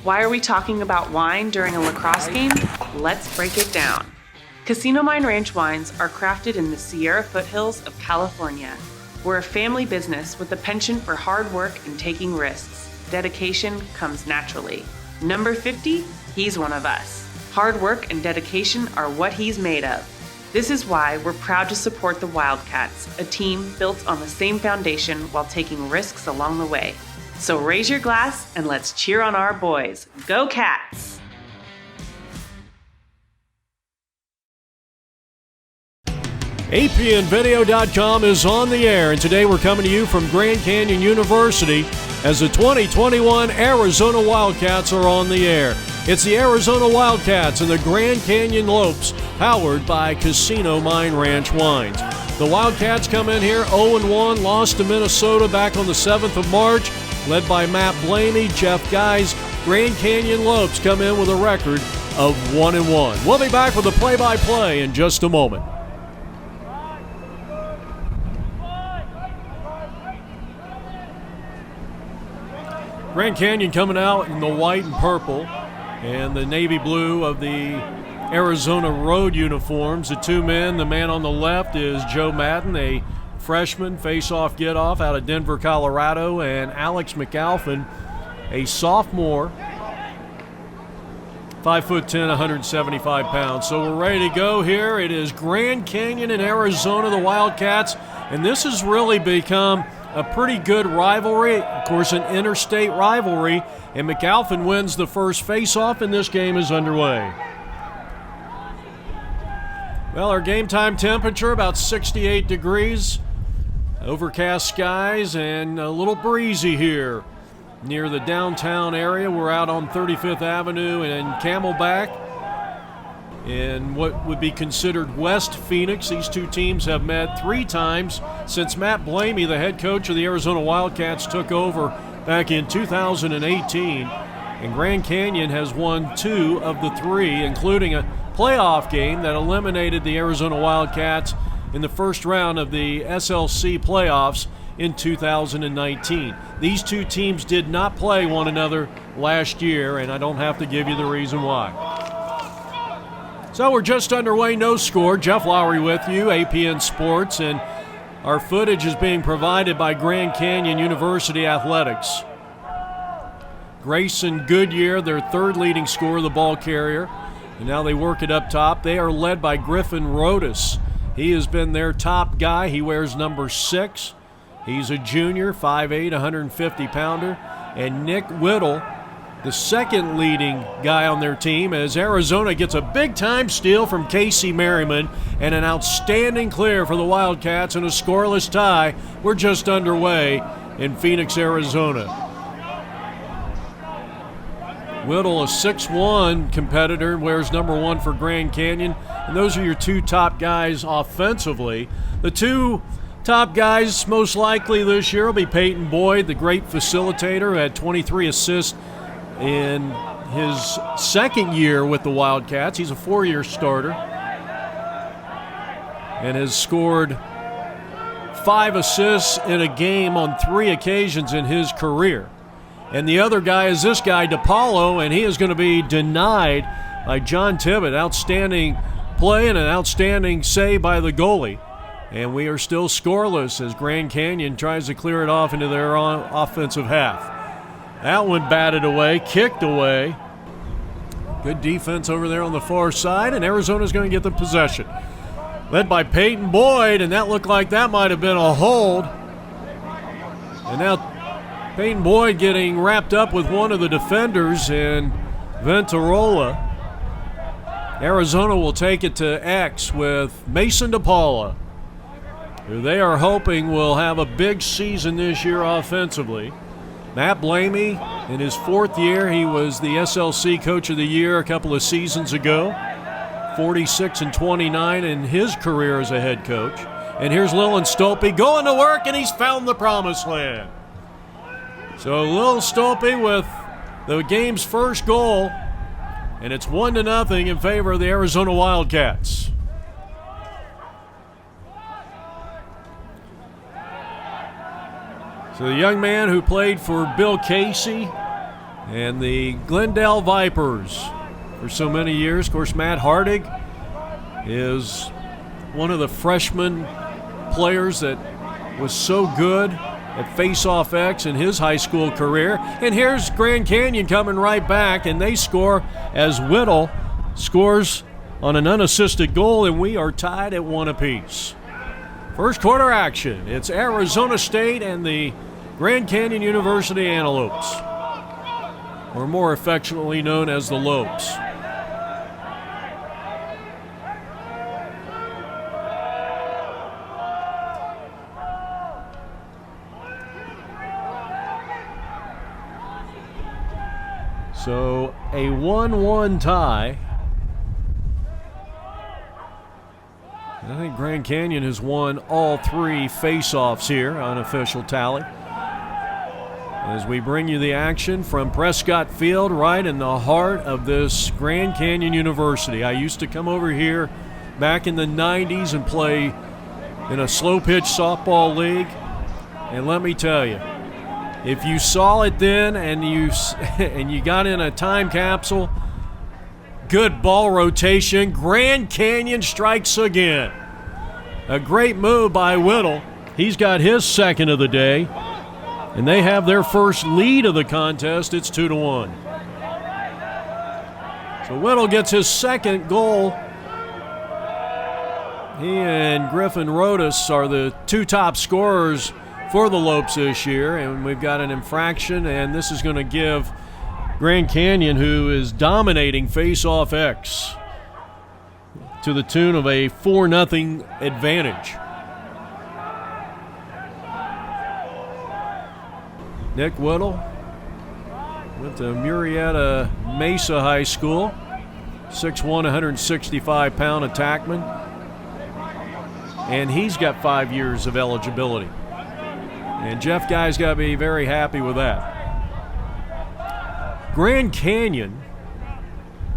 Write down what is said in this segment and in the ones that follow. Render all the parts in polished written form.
Why are we talking about wine during a lacrosse game? Let's break it down. Casino Mine Ranch wines are crafted in the Sierra foothills of California. We're a family business with a penchant for hard work and taking risks. Dedication comes naturally. Number 50, he's one of us. Hard work and dedication are what he's made of. This is why we're proud to support the Wildcats, a team built on the same foundation while taking risks along the way. So raise your glass and let's cheer on our boys. Go Cats! APNvideo.com is on the air, and today we're coming to you from Grand Canyon University as the 2021 Arizona Wildcats are on the air. It's the Arizona Wildcats and the Grand Canyon Lopes, powered by Casino Mine Ranch Wines. The Wildcats come in here 0-1, lost to Minnesota back on the 7th of March, led by Matt Blamey, Jeff Guys. Grand Canyon Lopes come in with a record of 1-1. We'll be back with a play-by-play in just a moment. Grand Canyon coming out in the white and purple and the navy blue of the Arizona road uniforms. The two men, the man on the left is Joe Madden, a freshman face-off get-off out of Denver, Colorado, and Alex McAlphin, a sophomore, 5'10", 175 pounds. So we're ready to go here. It is Grand Canyon in Arizona, the Wildcats, and this has really become a pretty good rivalry, of course an interstate rivalry, and McAlphin wins the first face-off and this game is underway. Well, our game time temperature about 68 degrees, overcast skies and a little breezy here near the downtown area. We're out on 35th Avenue and Camelback in what would be considered West Phoenix. These two teams have met 3 times since Matt Blamey, the head coach of the Arizona Wildcats, took over back in 2018. And Grand Canyon has won 2 of the 3, including a playoff game that eliminated the Arizona Wildcats in the first round of the SLC playoffs in 2019. These two teams did not play one another last year, and I don't have to give you the reason why. So we're just underway, no score. Jeff Lowry with you, APN Sports, and our footage is being provided by Grand Canyon University Athletics. Grayson Goodyear, their 3rd leading scorer, the ball carrier, and now they work it up top. They are led by Griffin Rodas. He has been their top guy. He wears number 6. He's a junior, 5'8", 150-pounder, and Nick Whittle, the 2nd leading guy on their team, as Arizona gets a big-time steal from Casey Merriman and an outstanding clear for the Wildcats and a scoreless tie. We're just underway in Phoenix, Arizona. Whittle, a 6'1" competitor, wears number 1 for Grand Canyon, and those are your 2 top guys offensively. The 2 top guys most likely this year will be Peyton Boyd, the great facilitator who had 23 assists in his 2nd year with the Wildcats. He's a 4-year starter and has scored 5 assists in a game on 3 occasions in his career. And the other guy is this guy, DePaulo, and he is going to be denied by John Tibbett. Outstanding play and an outstanding save by the goalie. And we are still scoreless as Grand Canyon tries to clear it off into their offensive half. That one batted away, kicked away. Good defense over there on the far side, and Arizona's going to get the possession. Led by Peyton Boyd, and that looked like that might have been a hold. And now Peyton Boyd getting wrapped up with one of the defenders in Ventarola. Arizona will take it to X with Mason DePaula, who they are hoping will have a big season this year offensively. Matt Blamey, in his 4th year, he was the SLC Coach of the Year a couple of seasons ago. 46-29 in his career as a head coach. And here's Lil Stolpe going to work, and he's found the promised land. So Lil Stolpe with the game's first goal, and it's 1-0 in favor of the Arizona Wildcats. So the young man who played for Bill Casey And the Glendale Vipers, for so many years, of course, Matt Hardig is one of the freshman players that was so good at Face-Off X in his high school career. And here's Grand Canyon coming right back, and they score as Whittle scores on an unassisted goal, and we are tied at 1 apiece. First quarter action. It's Arizona State and the Grand Canyon University Antelopes, or more affectionately known as the Lopes. So a 1-1 tie. I think Grand Canyon has won all 3 face-offs here on official tally. As we bring you the action from Prescott Field, right in the heart of this Grand Canyon University. I used to come over here back in the 90s and play in a slow-pitch softball league. And let me tell you, if you saw it then and you got in a time capsule, good ball rotation. Grand Canyon strikes again. A great move by Whittle. He's got his second of the day, and they have their first lead of the contest. It's 2-1. So Whittle gets his second goal. He and Griffin Rodas are the 2 top scorers for the Lopes this year, and we've got an infraction, and this is going to give Grand Canyon, who is dominating Face-Off X, to the tune of a 4-0 advantage. Nick Whittle went to Murrieta Mesa High School, 6'1", 165-pound attackman, and he's got 5 years of eligibility. And Jeff Guy's got to be very happy with that. Grand Canyon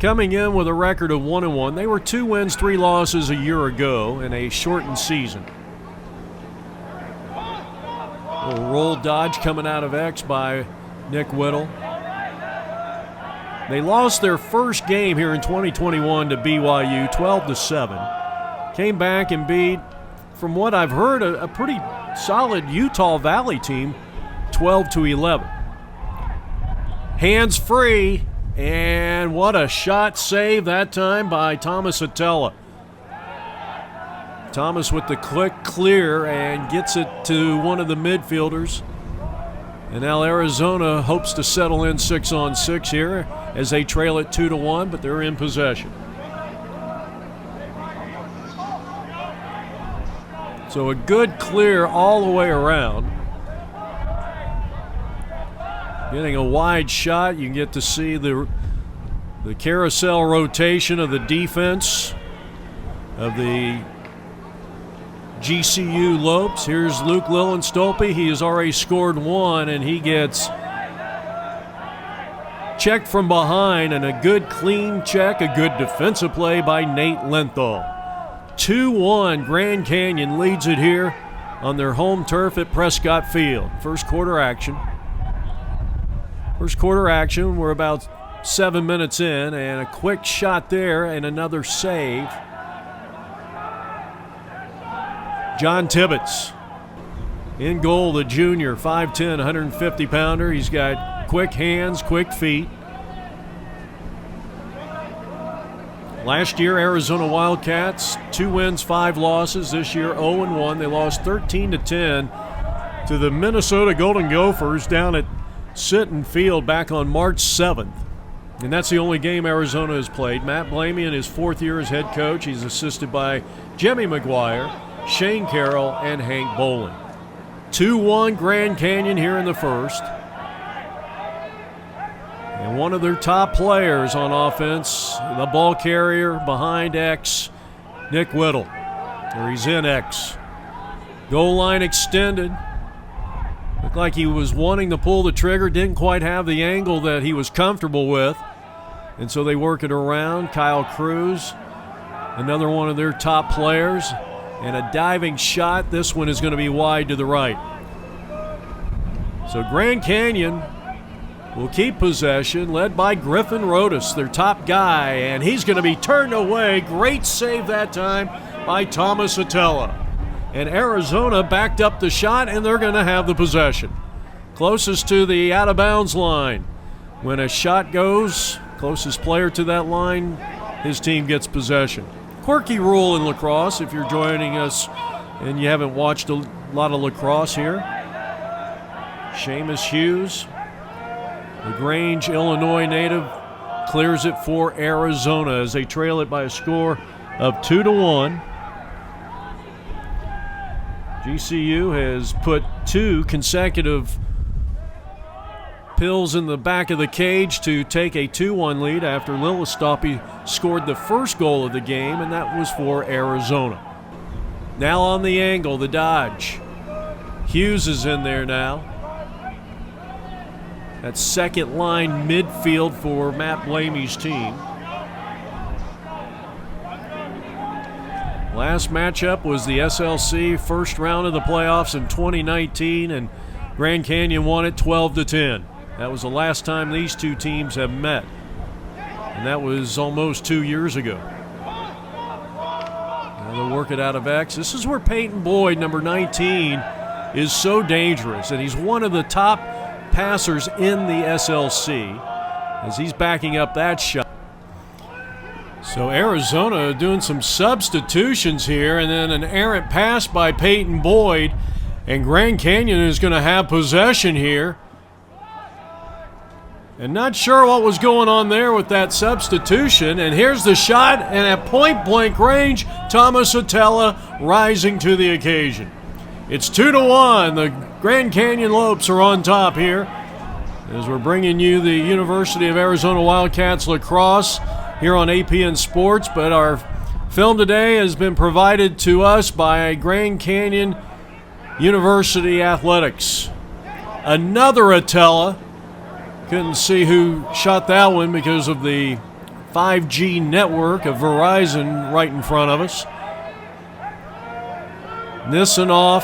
coming in with a record of 1-1. They were 2 wins, 3 losses a year ago in a shortened season. A little roll dodge coming out of X by Nick Whittle. They lost their first game here in 2021 to BYU, 12-7. Came back and beat, from what I've heard, a pretty solid Utah Valley team, 12-11. Hands free, and what a shot save that time by Thomas Attella. Thomas with the quick clear and gets it to one of the midfielders. And now Arizona hopes to settle in 6-on-6 here as they trail it 2-1, but they're in possession. So a good clear all the way around. Getting a wide shot, you get to see the carousel rotation of the defense of the GCU Lopes. Here's Luke Lillenstolpe. He has already scored 1, and he gets checked from behind, and a good clean check, a good defensive play by Nate Lenthal. 2-1, Grand Canyon leads it here on their home turf at Prescott Field. First quarter action. We're about 7 minutes in, and a quick shot there and another save. John Tibbetts in goal, the junior, 5'10", 150-pounder. He's got quick hands, quick feet. Last year, Arizona Wildcats, 2 wins, 5 losses. This year, 0-1. They lost 13-10 to the Minnesota Golden Gophers down at Sitton Field back on March 7th. And that's the only game Arizona has played. Matt Blamey in his 4th year as head coach. He's assisted by Jimmy McGuire, Shane Carroll, and Hank Boland. 2-1 Grand Canyon here in the first. And one of their top players on offense, the ball carrier behind X, Nick Whittle. Or he's in X. Goal line extended. Looked like he was wanting to pull the trigger, didn't quite have the angle that he was comfortable with. And so they work it around. Kyle Cruz, another one of their top players. And a diving shot. This one is going to be wide to the right. So Grand Canyon will keep possession, led by Griffin Rodas, their top guy, and he's going to be turned away. Great save that time by Thomas Atella. And Arizona backed up the shot, and they're going to have the possession. Closest to the out-of-bounds line. When a shot goes, closest player to that line, his team gets possession. Quirky rule in lacrosse if you're joining us and you haven't watched a lot of lacrosse here. Seamus Hughes, LaGrange, Illinois native, clears it for Arizona as they trail it by a score of 2-1. GCU has put 2 consecutive pills in the back of the cage to take a 2-1 lead after Lillestoppy scored the first goal of the game, and that was for Arizona. Now on the angle, the dodge. Hughes is in there now. That second line midfield for Matt Blamey's team. Last matchup was the SLC first round of the playoffs in 2019, and Grand Canyon won it 12-10. That was the last time these two teams have met, and that was almost 2 years ago. Now they'll work it out of X. This is where Peyton Boyd, number 19, is so dangerous, and he's one of the top passers in the SLC as he's backing up that shot. So Arizona doing some substitutions here, and then an errant pass by Peyton Boyd, and Grand Canyon is going to have possession here. And not sure what was going on there with that substitution. And here's the shot, and at point-blank range, Thomas Atella rising to the occasion. It's 2-1. The Grand Canyon Lopes are on top here as we're bringing you the University of Arizona Wildcats lacrosse here on APN Sports. But our film today has been provided to us by Grand Canyon University Athletics. Another Atella. Couldn't see who shot that one because of the 5G network of Verizon right in front of us. Nisanoff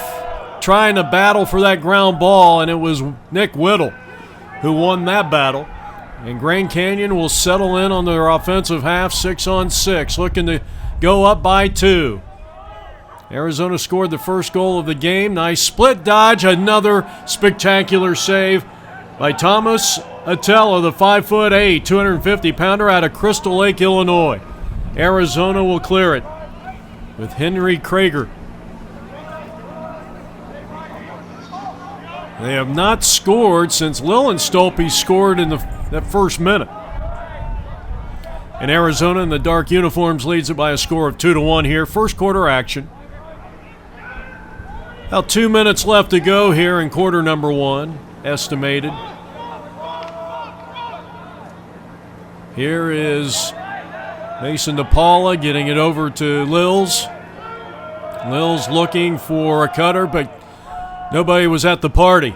trying to battle for that ground ball, and it was Nick Whittle who won that battle. And Grand Canyon will settle in on their offensive half, 6-on-6, looking to go up by 2. Arizona scored the first goal of the game. Nice split dodge, another spectacular save by Thomas Atella, the 5'8", 250-pounder out of Crystal Lake, Illinois. Arizona will clear it with Henry Krager. They have not scored since Lillestoppy scored in that first minute. And Arizona in the dark uniforms leads it by a score of 2-1 here. First quarter action. About 2 minutes left to go here in quarter number 1, estimated. Here is Mason DePaula getting it over to Lils. Lils looking for a cutter, but nobody was at the party.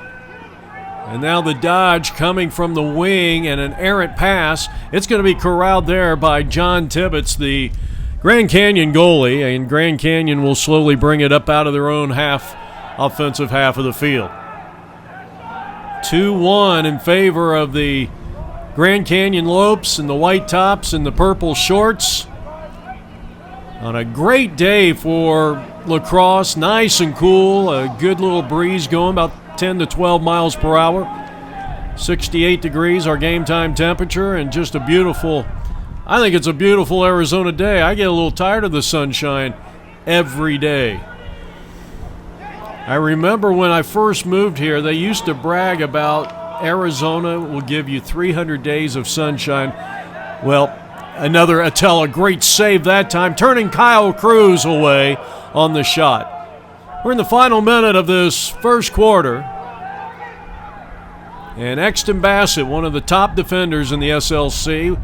And now the dodge coming from the wing and an errant pass. It's going to be corralled there by John Tibbetts, the Grand Canyon goalie, and Grand Canyon will slowly bring it up out of their own offensive half of the field. 2-1 in favor of the Grand Canyon Lopes and the white tops and the purple shorts. On a great day for lacrosse, nice and cool, a good little breeze going about 10 to 12 miles per hour. 68 degrees, our game time temperature, and just a beautiful, I think it's a beautiful Arizona day. I get a little tired of the sunshine every day. I remember when I first moved here, they used to brag about Arizona will give you 300 days of sunshine. Well, another Atella, great save that time, turning Kyle Cruz away on the shot. We're in the final minute of this first quarter. And Exton Bassett, one of the top defenders in the SLC,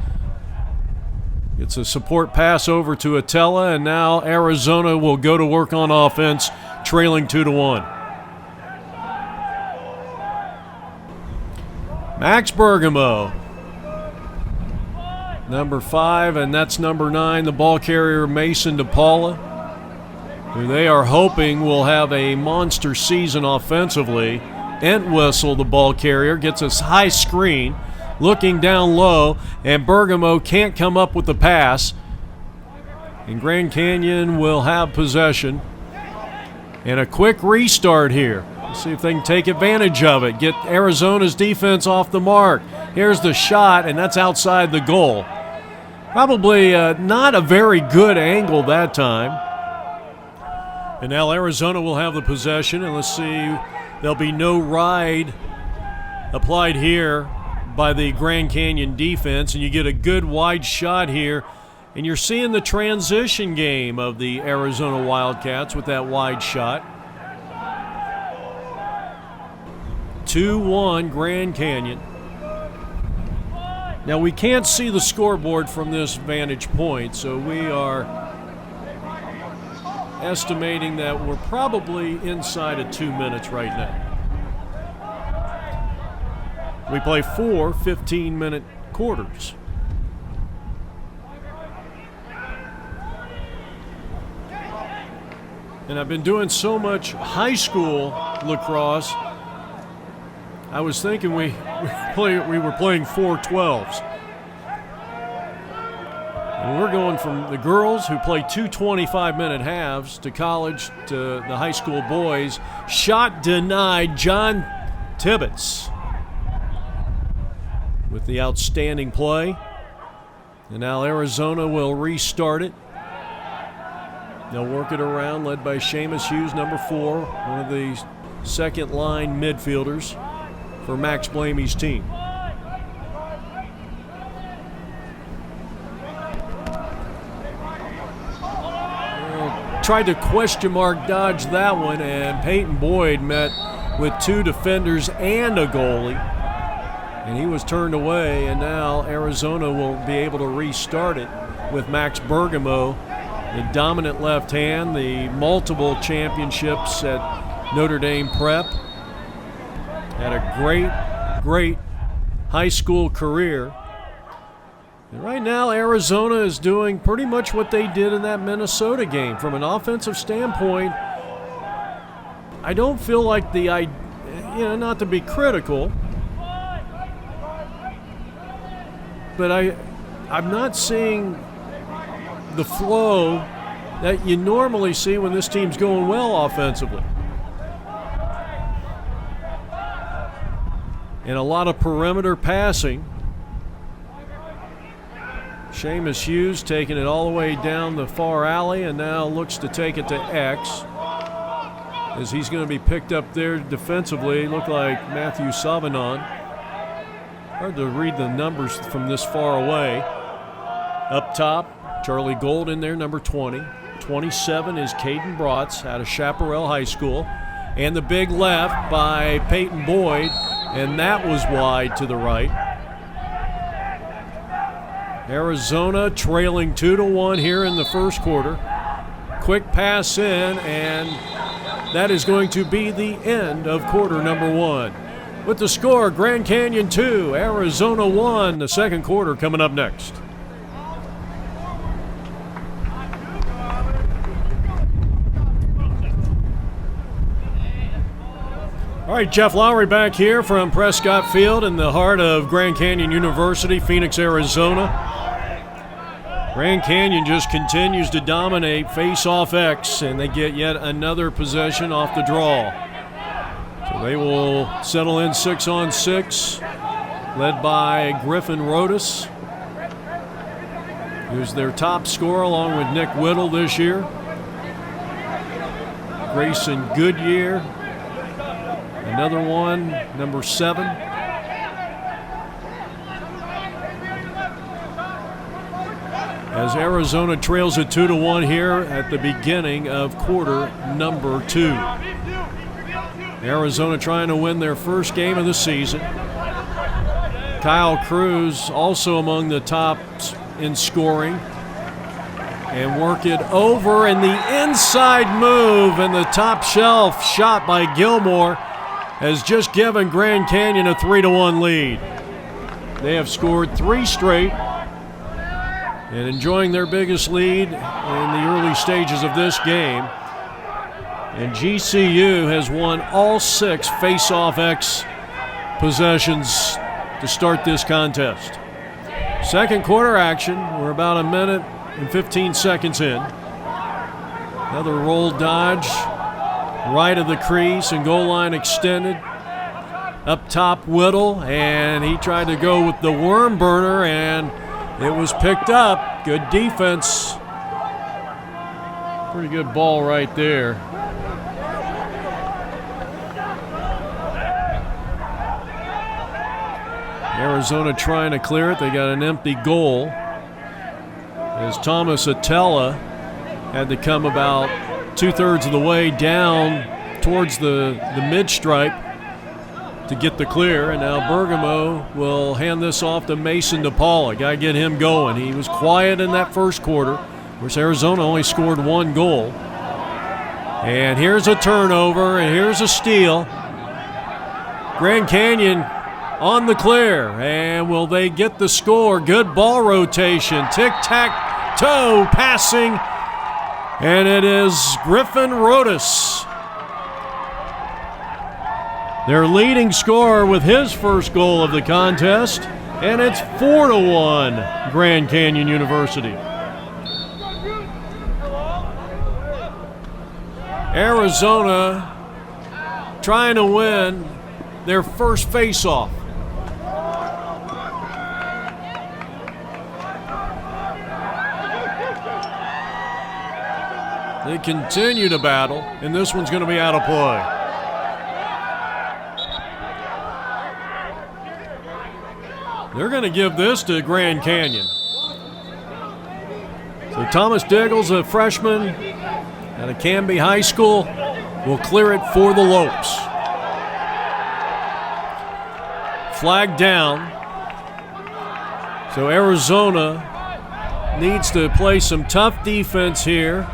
gets a support pass over to Atella, and now Arizona will go to work on offense, trailing 2-1. Max Bergamo, number 5, and that's number 9, the ball carrier Mason DePaula, who they are hoping will have a monster season offensively. Entwistle, the ball carrier, gets a high screen, looking down low, and Bergamo can't come up with the pass. And Grand Canyon will have possession. And a quick restart here. Let's see if they can take advantage of it. Get Arizona's defense off the mark. Here's the shot, and that's outside the goal. Probably not a very good angle that time. And now Arizona will have the possession, and let's see, there'll be no ride applied here by the Grand Canyon defense, and you get a good wide shot here. And you're seeing the transition game of the Arizona Wildcats with that wide shot. 2-1 Grand Canyon. Now we can't see the scoreboard from this vantage point, so we are estimating that we're probably inside of 2 minutes right now. We play 4 15-minute quarters. And I've been doing so much high school lacrosse, I was thinking we were playing 4-12s. And we're going from the girls who play 2 25-minute halves to college to the high school boys. Shot denied, John Tibbetts with the outstanding play. And now Arizona will restart it. They'll work it around, led by Seamus Hughes, number 4, one of the second-line midfielders for Max Blamey's team. Tried to question mark dodge that one, and Peyton Boyd met with 2 defenders and a goalie, and he was turned away, and now Arizona will be able to restart it with Max Bergamo, the dominant left hand, the multiple championships at Notre Dame Prep. Had a great high school career. And right now, Arizona is doing pretty much what they did in that Minnesota game. From an offensive standpoint, I don't feel like not to be critical, but I'm not seeing the flow that you normally see when this team's going well offensively. And a lot of perimeter passing. Seamus Hughes taking it all the way down the far alley and now looks to take it to X, as he's going to be picked up there defensively. Look like Matthew Savanon. Hard to read the numbers from this far away. Up top, Charlie Gold in there, number 20. 27 is Caden Bratz out of Chaparral High School. And the big left by Peyton Boyd, and that was wide to the right. Arizona trailing 2-1 here in the first quarter. Quick pass in, and that is going to be the end of quarter number 1. With the score, Grand Canyon 2, Arizona 1. The second quarter coming up next. All right, Jeff Lowry back here from Prescott Field in the heart of Grand Canyon University, Phoenix, Arizona. Grand Canyon just continues to dominate face-off X, and they get yet another possession off the draw. So they will settle in 6-on-6, led by Griffin Rodas, who's their top scorer along with Nick Whittle this year. Grayson Goodyear, another one, number 7. As Arizona trails at 2-1 here at the beginning of quarter number 2. Arizona trying to win their first game of the season. Kyle Cruz also among the tops in scoring. And work it over, and the inside move and the top shelf shot by Gilmore has just given Grand Canyon a 3-1 lead. They have scored 3 straight and enjoying their biggest lead in the early stages of this game. And GCU has won all 6 face-off X possessions to start this contest. Second quarter action. We're about a minute and 15 seconds in. Another roll dodge. Right of the crease and goal line extended. Up top, Whittle, and he tried to go with the worm burner, and it was picked up. Good defense. Pretty good ball right there. Arizona trying to clear it. They got an empty goal as Thomas Atella had to come about 2/3 of the way down towards the mid-stripe to get the clear. And now Bergamo will hand this off to Mason DePaula. Got to get him going. He was quiet in that first quarter. Of course, Arizona only scored 1 goal. And here's a turnover, and here's a steal. Grand Canyon on the clear, and will they get the score? Good ball rotation, tic-tac-toe passing, and it is Griffin Rodas, their leading scorer, with his first goal of the contest, and it's 4-1 Grand Canyon University. Arizona trying to win their first face-off. They continue to battle, and this one's going to be out of play. They're going to give this to Grand Canyon. So Thomas Diggles, a freshman out of Canby High School, will clear it for the Lopes. Flag down. So Arizona needs to play some tough defense here.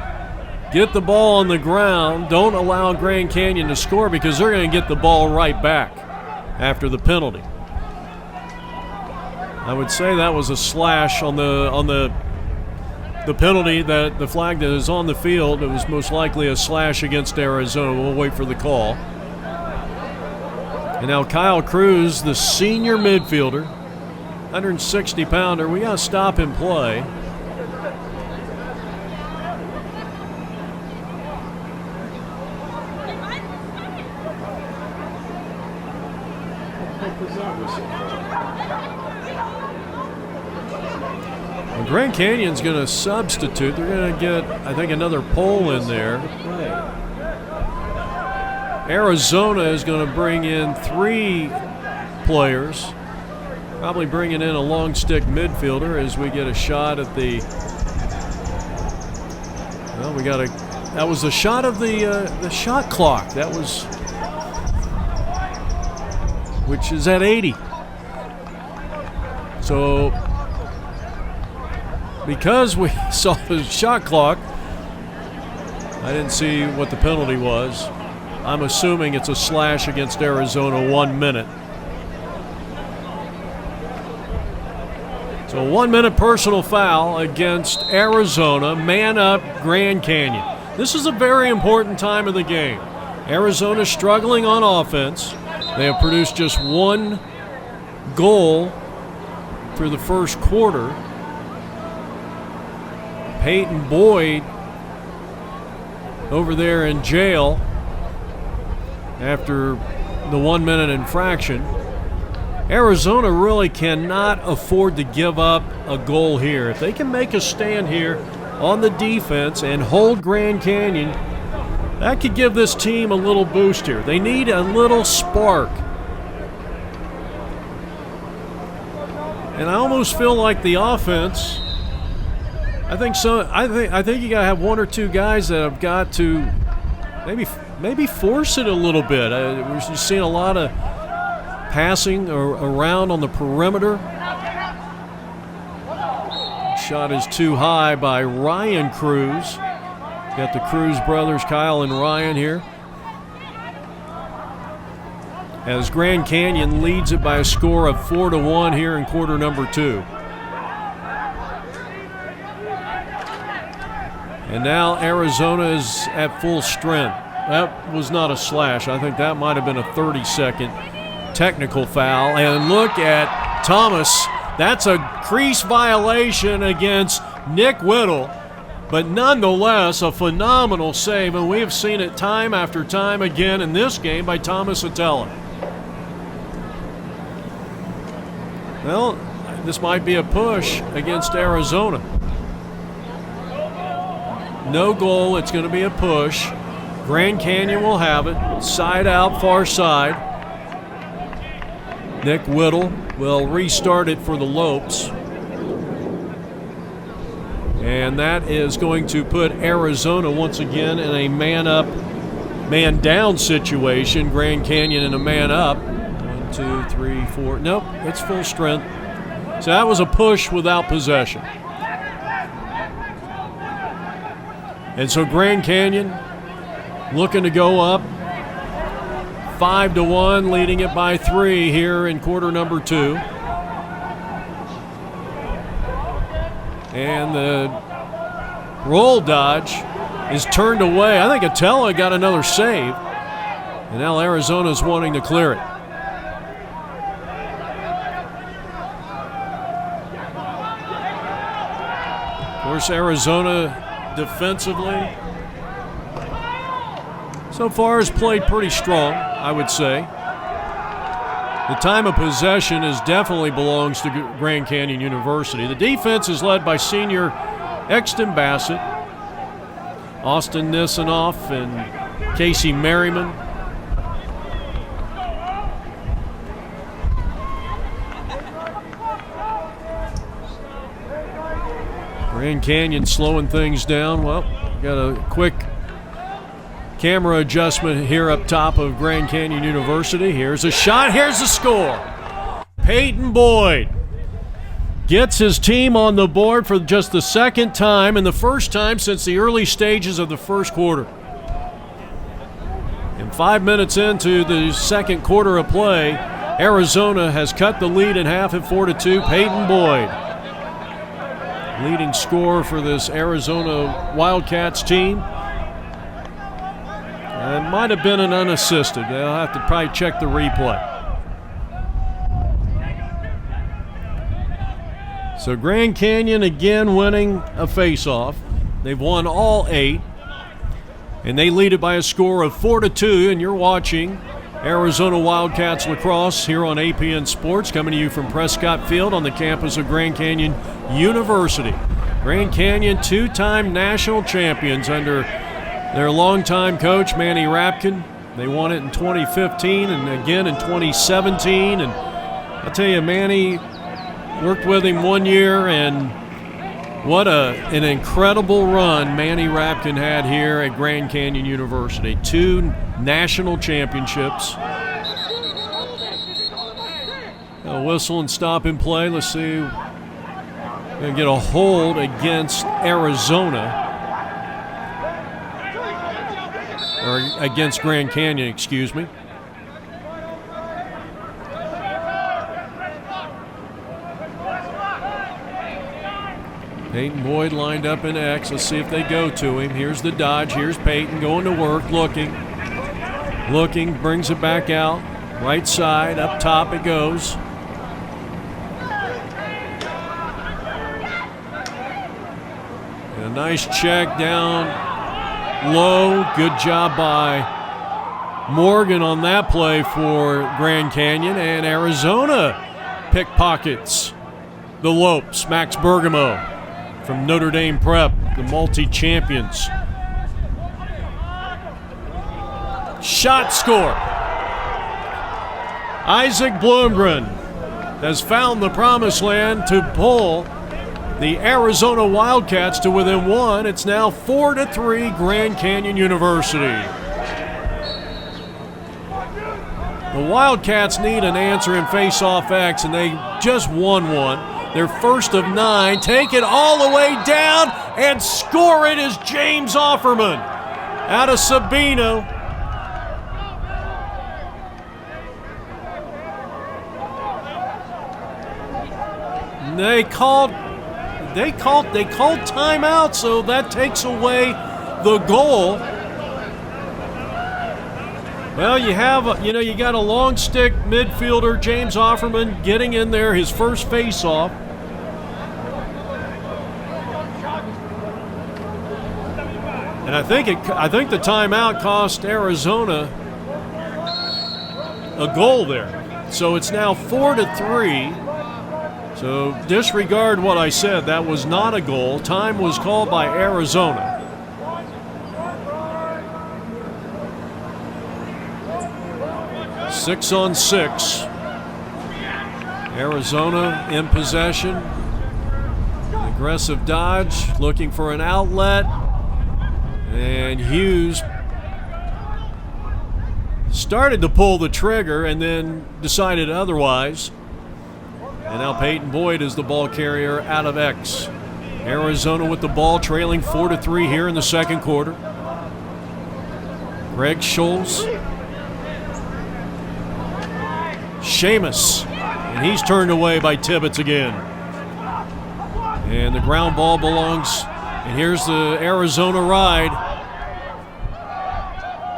Get the ball on the ground. Don't allow Grand Canyon to score, because they're going to get the ball right back after the penalty. I would say that was a slash on the penalty, that the flag that is on the field. It was most likely a slash against Arizona. We'll wait for the call. And now Kyle Cruz, the senior midfielder, 160-pounder. We got to stop and play. Well, Grand Canyon's going to substitute. They're going to get, I think, another pole in there. Arizona is going to bring in 3 players, probably bringing in a long stick midfielder as we get a shot at the. Well, we got a. That was the shot of the shot clock. That was, which is at 80. So, because we saw the shot clock, I didn't see what the penalty was. I'm assuming it's a slash against Arizona, 1 minute. So 1 minute personal foul against Arizona. Man up, Grand Canyon. This is a very important time of the game. Arizona struggling on offense. They have produced just 1 goal through the first quarter. Peyton Boyd over there in jail after the 1 minute infraction. Arizona really cannot afford to give up a goal here. If they can make a stand here on the defense and hold Grand Canyon, that could give this team a little boost here. They need a little spark. And I almost feel like the offense, I think you gotta have 1 or 2 guys that have got to maybe force it a little bit. We're seeing a lot of passing around on the perimeter. Shot is too high by Ryan Cruz. Got the Cruz brothers, Kyle and Ryan, here, as Grand Canyon leads it by a score of 4-1 here in quarter number 2. And now Arizona is at full strength. that was not a slash. I think that might have been a 30-second technical foul. And look at Thomas. That's a crease violation against Nick Whittle. But nonetheless, a phenomenal save, and we have seen it time after time again in this game by Thomas Atella. Well, this might be a push against Arizona. No goal, it's going to be a push. Grand Canyon will have it, side out, far side. Nick Whittle will restart it for the Lopes. And that is going to put Arizona once again in a man-up, man-down situation. Grand Canyon in a man-up. 1, 2, 3, 4. Nope, it's full strength. So that was a push without possession. And so Grand Canyon looking to go up 5-1, leading it by 3 here in quarter number 2. And the roll dodge is turned away. I think Atella got another save. And now Arizona's wanting to clear it. Of course, Arizona defensively so far has played pretty strong, I would say. The time of possession definitely belongs to Grand Canyon University. The defense is led by senior Exton Bassett, Austin Nisanoff, and Casey Merriman. Grand Canyon slowing things down. Well, got a quick camera adjustment here up top of Grand Canyon University. Here's a shot. Here's the score. Peyton Boyd gets his team on the board for just the second time and the first time since the early stages of the first quarter. And 5 minutes into the second quarter of play, Arizona has cut the lead in half at 4-2. Peyton Boyd, leading scorer for this Arizona Wildcats team. It might have been an unassisted. They'll have to probably check the replay. So Grand Canyon again winning a face-off. They've won all 8. And they lead it by a score of 4-2. And you're watching Arizona Wildcats lacrosse here on APN Sports, coming to you from Prescott Field on the campus of Grand Canyon University. Grand Canyon, 2-time national champions under their longtime coach, Manny Rapkin. They won it in 2015 and again in 2017. And I'll tell you, Manny worked with him 1 year, and what an incredible run Manny Rapkin had here at Grand Canyon University. 2 national championships. A whistle and stop in play. Let's see. Going to get a hold against Arizona. Or against Grand Canyon, excuse me. Peyton Boyd lined up in X. Let's see if they go to him. Here's the dodge. Here's Peyton going to work, looking, brings it back out. Right side, up top it goes. And a nice check down low. Good job by Morgan on that play for Grand Canyon. And Arizona pickpockets the Lopes. Max Bergamo from Notre Dame Prep, the multi-champions. Shot score. Isaac Bloomgren has found the promised land to pull the Arizona Wildcats to within 1. It's now 4-3 Grand Canyon University. The Wildcats need an answer in face-off X, and they just won one. Their first of 9. Take it all the way down and score it is James Offerman out of Sabino. They called timeout, so that takes away the goal. Well, you got a long stick midfielder, James Offerman, getting in there, his first face-off. And I think the timeout cost Arizona a goal there. So it's now 4-3. So disregard what I said. That was not a goal. Time was called by Arizona. Six on six. Arizona in possession. Aggressive dodge, looking for an outlet. And Hughes started to pull the trigger and then decided otherwise. And now Peyton Boyd is the ball carrier out of X. Arizona with the ball, trailing 4-3 here in the second quarter. Greg Scholes. Seamus. And he's turned away by Tibbetts again. And the ground ball belongs, and here's the Arizona ride.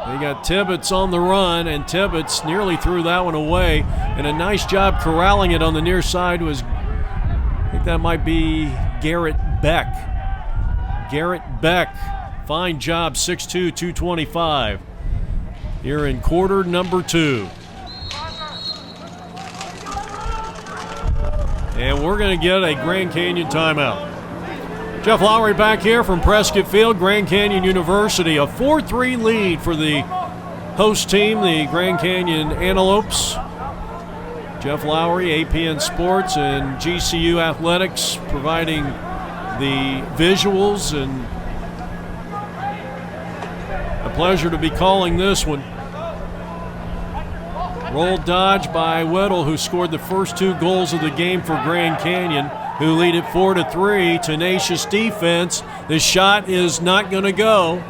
They got Tibbetts on the run, and Tibbetts nearly threw that one away. And a nice job corralling it on the near side was, I think that might be Garrett Beck. Garrett Beck, fine job, 6'2", 225. Here in quarter number 2. And we're going to get a Grand Canyon timeout. Jeff Lowry back here from Prescott Field, Grand Canyon University. A 4-3 lead for the host team, the Grand Canyon Antelopes. Jeff Lowry, APN Sports and GCU Athletics providing the visuals, and a pleasure to be calling this one. Roll dodge by Weddle, who scored the first 2 goals of the game for Grand Canyon, who lead it 4-3. Tenacious defense. The shot is not going to go.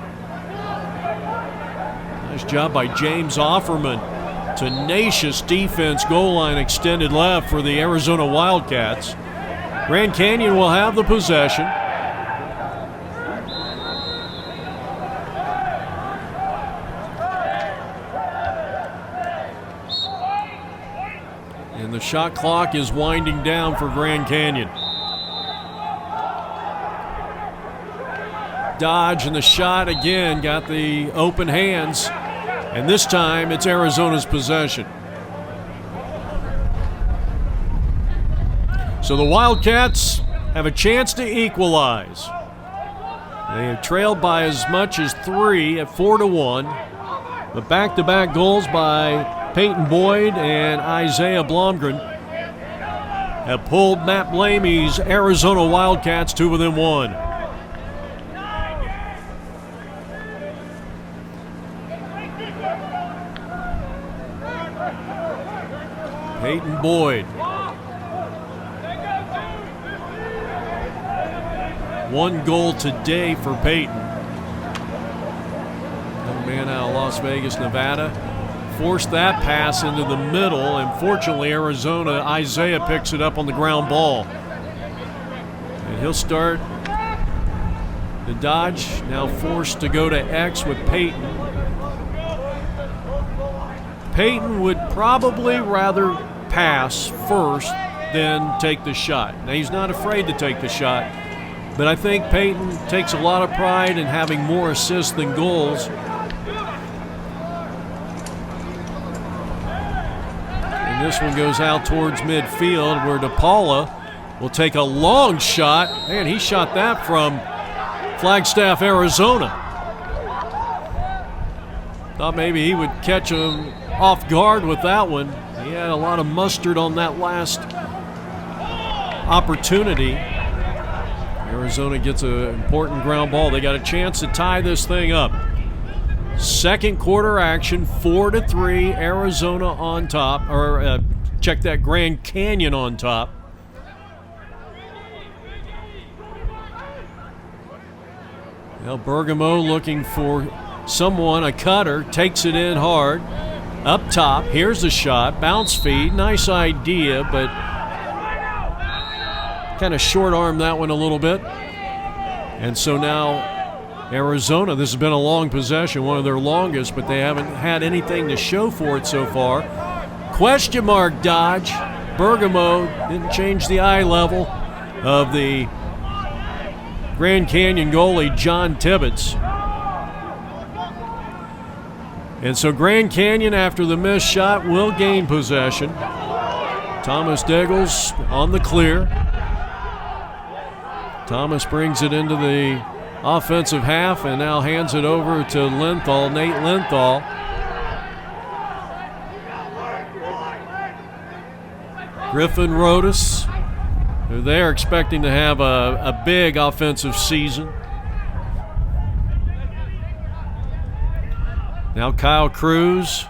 Nice job by James Offerman. Tenacious defense, goal line extended left for the Arizona Wildcats. Grand Canyon will have the possession. And the shot clock is winding down for Grand Canyon. Dodge and the shot again, got the open hands, and this time it's Arizona's possession. So the Wildcats have a chance to equalize. They have trailed by as much as 3 at 4-1. The back-to-back goals by Peyton Boyd and Isaiah Blomgren have pulled Matt Blamey's Arizona Wildcats to within 1. Peyton Boyd. 1 goal today for Peyton. Young man out of Las Vegas, Nevada. Forced that pass into the middle, and fortunately Arizona, Isaiah picks it up on the ground ball. And he'll start the dodge, now forced to go to X with Peyton. Peyton would probably rather pass first than take the shot. Now, he's not afraid to take the shot, but I think Peyton takes a lot of pride in having more assists than goals. And this one goes out towards midfield, where DePaula will take a long shot. Man, he shot that from Flagstaff, Arizona. Thought maybe he would catch him off guard with that one. He had a lot of mustard on that last opportunity. Arizona gets an important ground ball. They got a chance to tie this thing up. Second quarter action, 4-3, Arizona on top, or check that, Grand Canyon on top. Now Bergamo looking for someone, a cutter, takes it in hard. Up top, here's the shot, bounce feed, nice idea, but kind of short-armed that one a little bit. And so now Arizona, this has been a long possession, one of their longest, but they haven't had anything to show for it so far. Question mark dodge. Bergamo didn't change the eye level of the Grand Canyon goalie, John Tibbetts. And so Grand Canyon, after the missed shot, will gain possession. Thomas Diggles on the clear. Thomas brings it into the offensive half and now hands it over to Linthal, Nate Linthal. Griffin Rodas, who they're expecting to have a big offensive season. Now Kyle Cruz.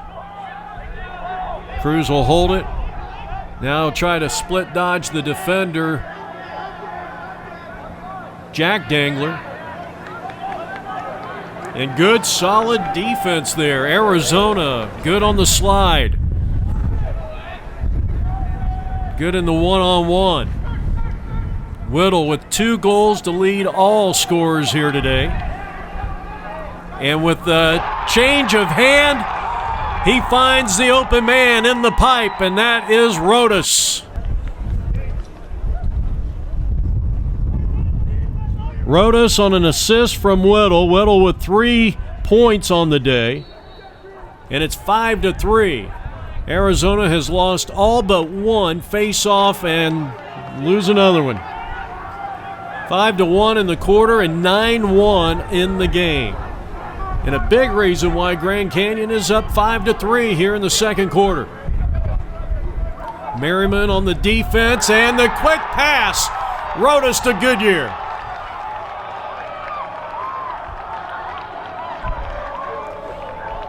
Cruz will hold it. Now try to split dodge the defender, Jack Dangler. And good, solid defense there. Arizona, good on the slide. Good in the one-on-one. Whittle with 2 goals to lead all scorers here today. And with the change of hand, he finds the open man in the pipe, and that is Rodas. Rodas on an assist from Whittle. Whittle with 3 points on the day. And it's 5-3. Arizona has lost all but one face-off and lose another one. 5-1 in the quarter and 9-1 in the game. And a big reason why Grand Canyon is up 5-3 here in the second quarter. Merriman on the defense and the quick pass. Rodas to Goodyear.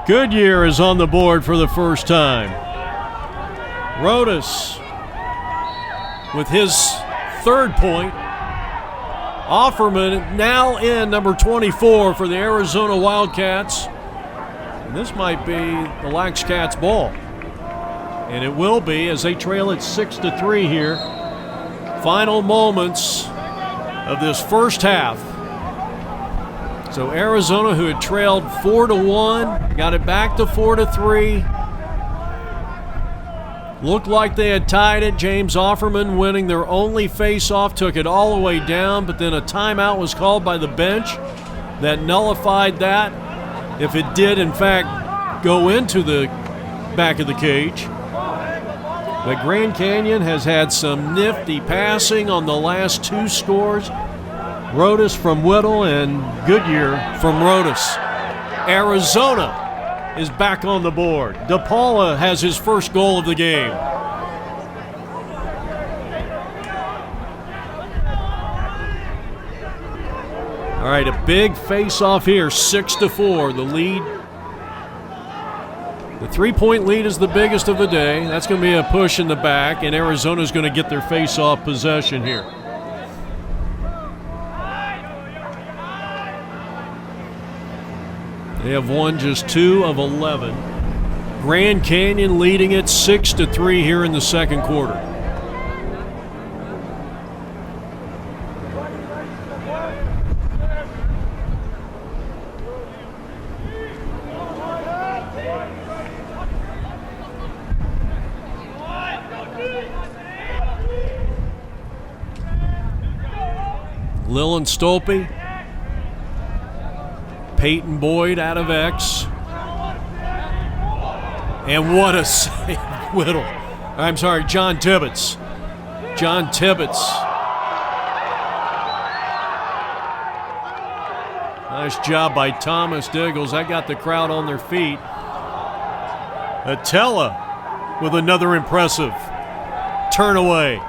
Goodyear is on the board for the first time. Rodas with his 3rd point. Offerman now in number 24 for the Arizona Wildcats. And this might be the Lax Cats' ball. And it will be as they trail it 6-3 here. Final moments of this first half. So Arizona, who had trailed 4-1, got it back to 4-3. Looked like they had tied it. James Offerman winning their only face-off, took it all the way down, but then a timeout was called by the bench that nullified that if it did, in fact, go into the back of the cage. But Grand Canyon has had some nifty passing on the last 2 scores. Rodas from Whittle and Goodyear from Rodas. Arizona is back on the board. DePaula has his first goal of the game. All right, a big face-off here, 6-4, the lead. The 3-point lead is the biggest of the day. That's going to be a push in the back, and Arizona's going to get their face-off possession here. They have won just 2 of 11. Grand Canyon leading it 6-3 here in the second quarter. Lillan Stolpe. Peyton Boyd out of X. And what a save, Whittle. I'm sorry, John Tibbetts. John Tibbetts. Nice job by Thomas Diggles. That got the crowd on their feet. Attella with another impressive turn away.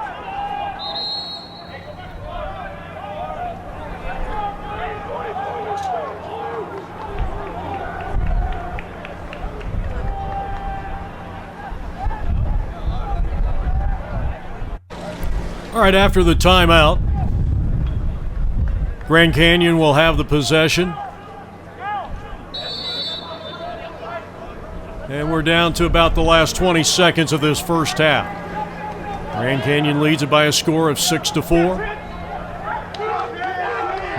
All right, after the timeout, Grand Canyon will have the possession. And we're down to about the last 20 seconds of this first half. Grand Canyon leads it by a score of 6-4.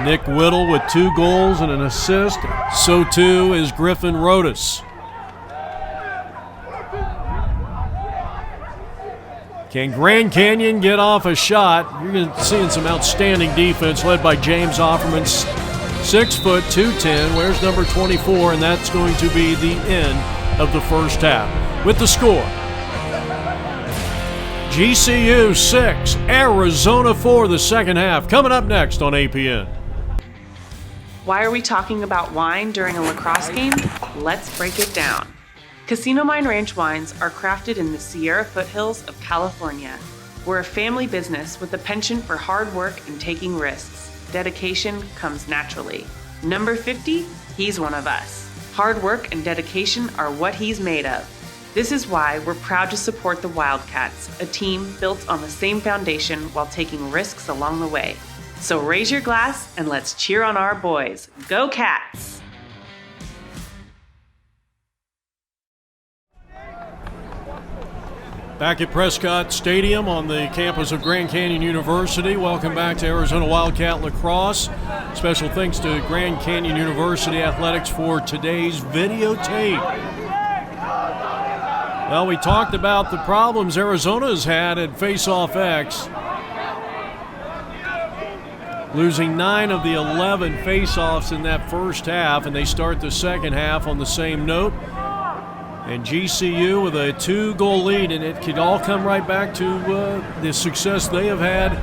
Nick Whittle with 2 goals and an assist. So too is Griffin Rodas. Can Grand Canyon get off a shot? You're seeing some outstanding defense led by James Offerman, 6 foot 210. Where's number 24? And that's going to be the end of the first half. With the score, GCU 6, Arizona 4, the second half. Coming up next on APN. Why are we talking about wine during a lacrosse game? Let's break it down. Casino Mine Ranch wines are crafted in the Sierra foothills of California. We're a family business with a penchant for hard work and taking risks. Dedication comes naturally. Number 50, he's one of us. Hard work and dedication are what he's made of. This is why we're proud to support the Wildcats, a team built on the same foundation while taking risks along the way. So raise your glass and let's cheer on our boys. Go Cats! Back at Prescott Stadium on the campus of Grand Canyon University. Welcome back to Arizona Wildcat Lacrosse. Special thanks to Grand Canyon University Athletics for today's videotape. Well, we talked about the problems Arizona's had at Face-Off X. Losing 9 of the 11 face-offs in that first half, and they start the second half on the same note. And GCU with a 2-goal lead, and it could all come right back to the success they have had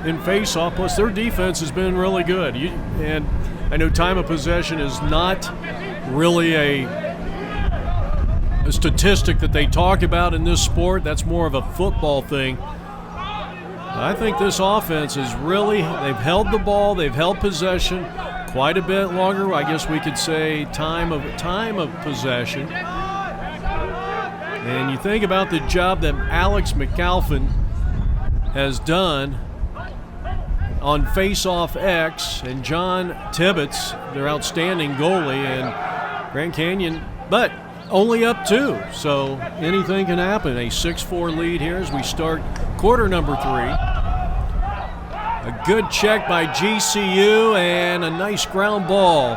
in face-off. Plus, their defense has been really good. And I know time of possession is not really a statistic that they talk about in this sport. That's more of a football thing. I think this offense is really, they've held the ball, they've held possession quite a bit longer. I guess we could say time of possession. And you think about the job that Alex McAlphin has done on Face-Off X and John Tibbetts, their outstanding goalie, and Grand Canyon, but only up 2, so anything can happen. A 6-4 lead here as we start quarter number 3. A good check by GCU and a nice ground ball.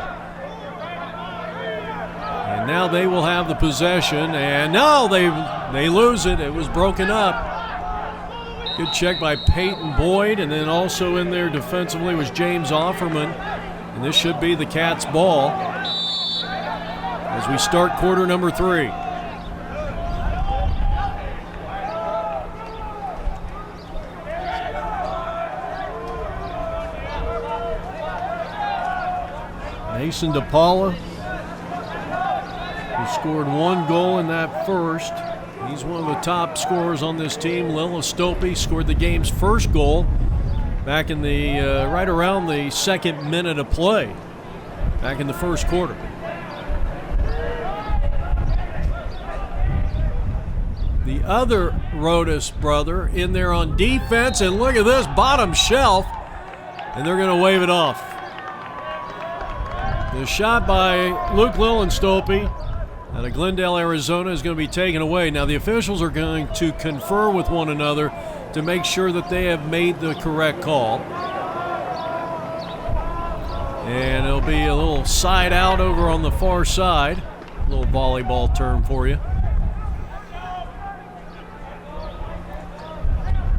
And now they will have the possession, and no, they lose it. It was broken up. Good check by Peyton Boyd, and then also in there defensively was James Offerman. And this should be the Cats' ball as we start quarter number 3. Mason DePaula, who scored 1 goal in that first. He's one of the top scorers on this team. Lil Estopi scored the game's first goal back in the right around the 2nd minute of play, back in the first quarter. The other Rodas brother in there on defense, and look at this, bottom shelf, and they're going to wave it off. The shot by Luke Lillenstope out of Glendale, Arizona is going to be taken away. Now the officials are going to confer with one another to make sure that they have made the correct call. And it'll be a little side out over on the far side. A little volleyball term for you.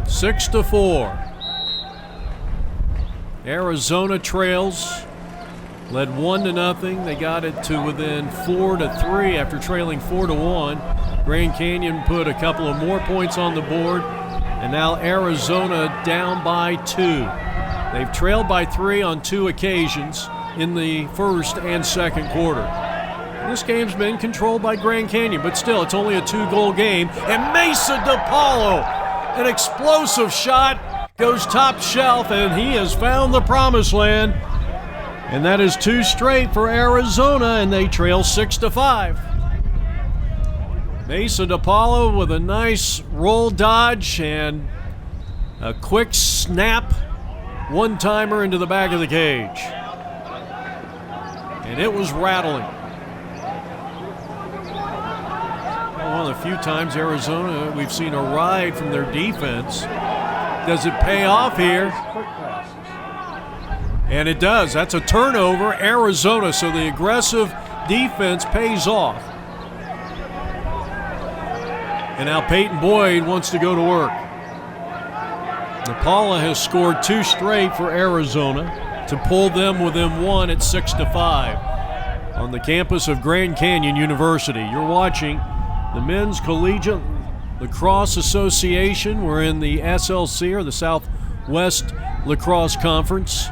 6-4. Arizona trails. Led 1-0. They got it to within 4-3 after trailing 4-1. Grand Canyon put a couple of more points on the board, and now Arizona down by 2. They've trailed by 3 on 2 occasions in the first and second quarter. And this game's been controlled by Grand Canyon, but still, it's only a 2-goal game. And Mesa DePaulo, an explosive shot, goes top shelf, and he has found the promised land. And that is 2 straight for Arizona, and they trail 6-5. Mesa DePaulo with a nice roll dodge and a quick snap one-timer into the back of the cage. And it was rattling. One of the few times Arizona we've seen a ride from their defense. Does it pay off here? And it does. That's a turnover, Arizona. So the aggressive defense pays off. And now Peyton Boyd wants to go to work. DePaula has scored 2 straight for Arizona to pull them within 1 at 6-5 on the campus of Grand Canyon University. You're watching the Men's Collegiate Lacrosse Association. We're in the SLC, or the Southwest Lacrosse Conference.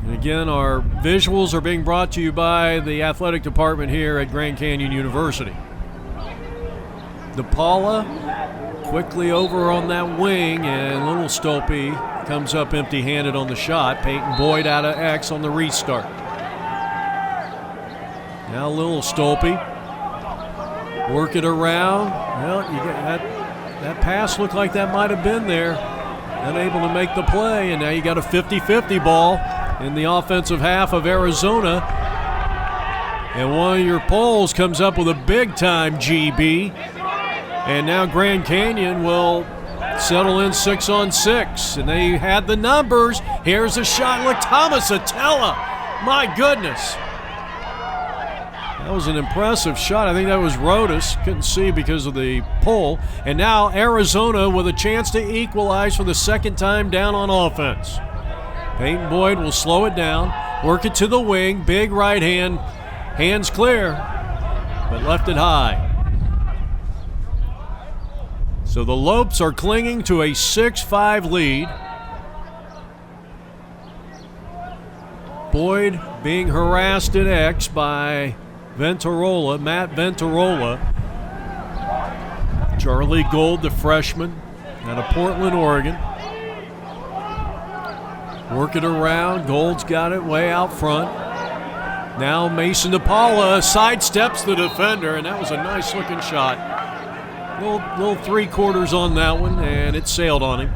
And again, our visuals are being brought to you by the athletic department here at Grand Canyon University. DePaula quickly over on that wing, and Little Stolpe comes up empty-handed on the shot. Peyton Boyd out of X on the restart. Now Little Stolpe work it around. Well, you get that pass looked like that might have been there. Unable to make the play, and now you got a 50-50 ball in the offensive half of Arizona. And one of your polls comes up with a big-time GB. And now Grand Canyon will settle in 6-on-6. And they had the numbers. Here's a shot. Look, Thomas Atella. My goodness. That was an impressive shot. I think that was Rodas. Couldn't see because of the pull. And now Arizona with a chance to equalize for the second time down on offense. Peyton Boyd will slow it down, work it to the wing. Big right hand. Hands clear, but left it high. So the Lopes are clinging to a 6-5 lead. Boyd being harassed at X by Ventarola, Matt Ventarola. Charlie Gold, the freshman out of Portland, Oregon. Work it around. Gold's got it way out front. Now Mason DePaula sidesteps the defender, and that was a nice-looking shot. Little 3/4 on that one, and it sailed on him.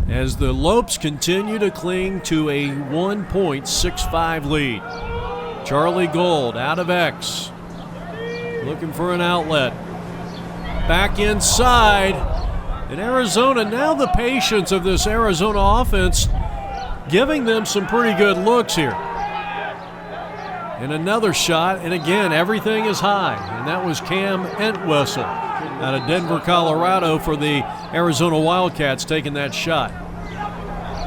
As the Lopes continue to cling to a 1.65 lead. Charlie Gold out of X, looking for an outlet. Back inside, and Arizona, now the patience of this Arizona offense, giving them some pretty good looks here. And another shot, and again, everything is high. And that was Cam Entwistle out of Denver, Colorado for the Arizona Wildcats taking that shot.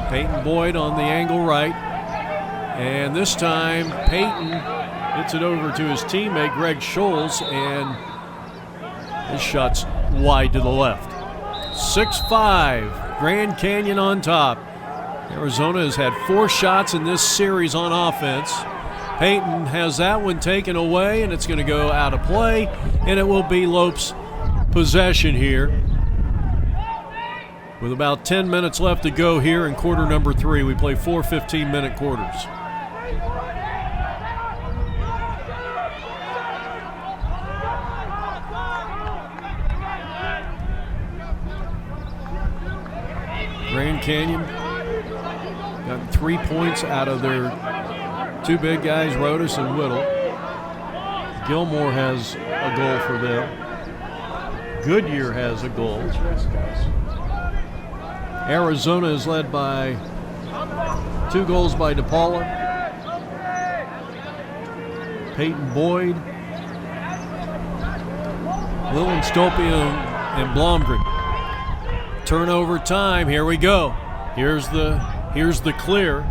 Peyton Boyd on the angle right. And this time, Peyton hits it over to his teammate, Greg Scholes, and his shot's wide to the left. 6-5, Grand Canyon on top. Arizona has had 4 shots in this series on offense. Peyton has that one taken away, and it's going to go out of play, and it will be Lopes' possession here. With about 10 minutes left to go here in quarter number 3. We play 4 15-minute quarters. Grand Canyon got 3 points out of their 2 big guys, Rodas and Whittle. Gilmore has a goal for them. Goodyear has a goal. Arizona is led by 2 goals by DePaula, Peyton Boyd, Lillian Stolpe, and Blomgren. Turnover time. Here we go. Here's the clear.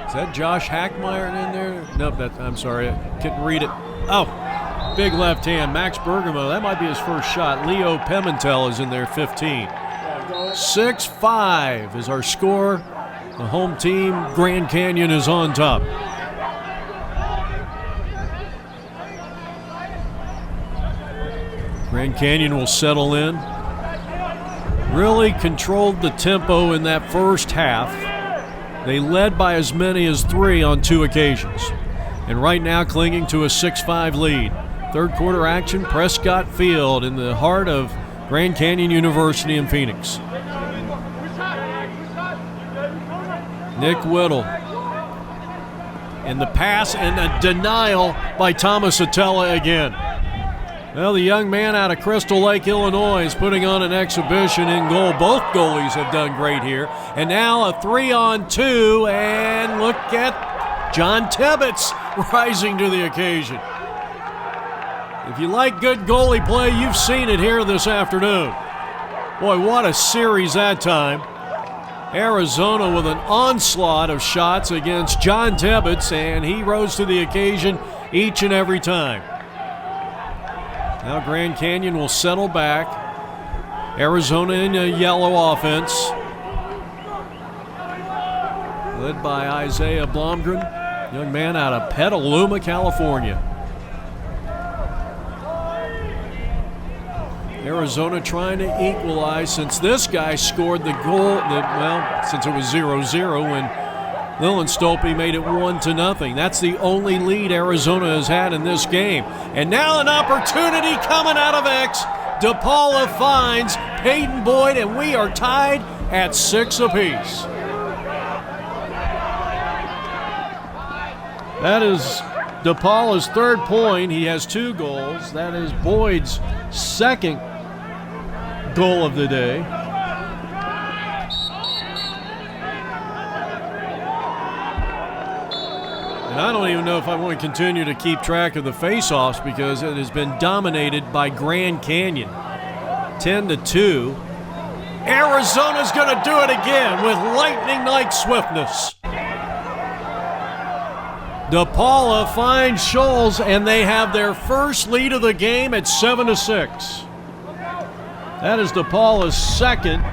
Is that Josh Hackmeyer in there? Nope, I'm sorry, I couldn't read it. Oh, big left hand. Max Bergamo, that might be his first shot. Leo Pimentel is in there, 15. 6-5 is our score. The home team, Grand Canyon, is on top. Grand Canyon will settle in. Really controlled the tempo in that first half. They led by as many as 3 on 2 occasions. And right now clinging to a 6-5 lead. Third quarter action, Prescott Field in the heart of Grand Canyon University in Phoenix. Nick Whittle. And the pass and a denial by Thomas Atella again. Well, the young man out of Crystal Lake, Illinois is putting on an exhibition in goal. Both goalies have done great here. And now a 3-on-2, and look at John Tibbetts rising to the occasion. If you like good goalie play, you've seen it here this afternoon. Boy, what a series that time. Arizona with an onslaught of shots against John Tibbetts, and he rose to the occasion each and every time. Now Grand Canyon will settle back. Arizona in a yellow offense, led by Isaiah Blomgren, young man out of Petaluma, California. Arizona trying to equalize since this guy scored the goal, since it was 0-0 when Lillenstolpe made it 1-0. That's the only lead Arizona has had in this game. And now an opportunity coming out of X. DePaula finds Peyton Boyd, and we are tied at 6 apiece. That is DePaula's third point. He has 2 goals. That is Boyd's second goal of the day. And I don't even know if I want to continue to keep track of the face-offs because it has been dominated by Grand Canyon. 10-2. Arizona's going to do it again with lightning-like swiftness. DePaula finds Scholes, and they have their first lead of the game at 7-6. That is DePaula's second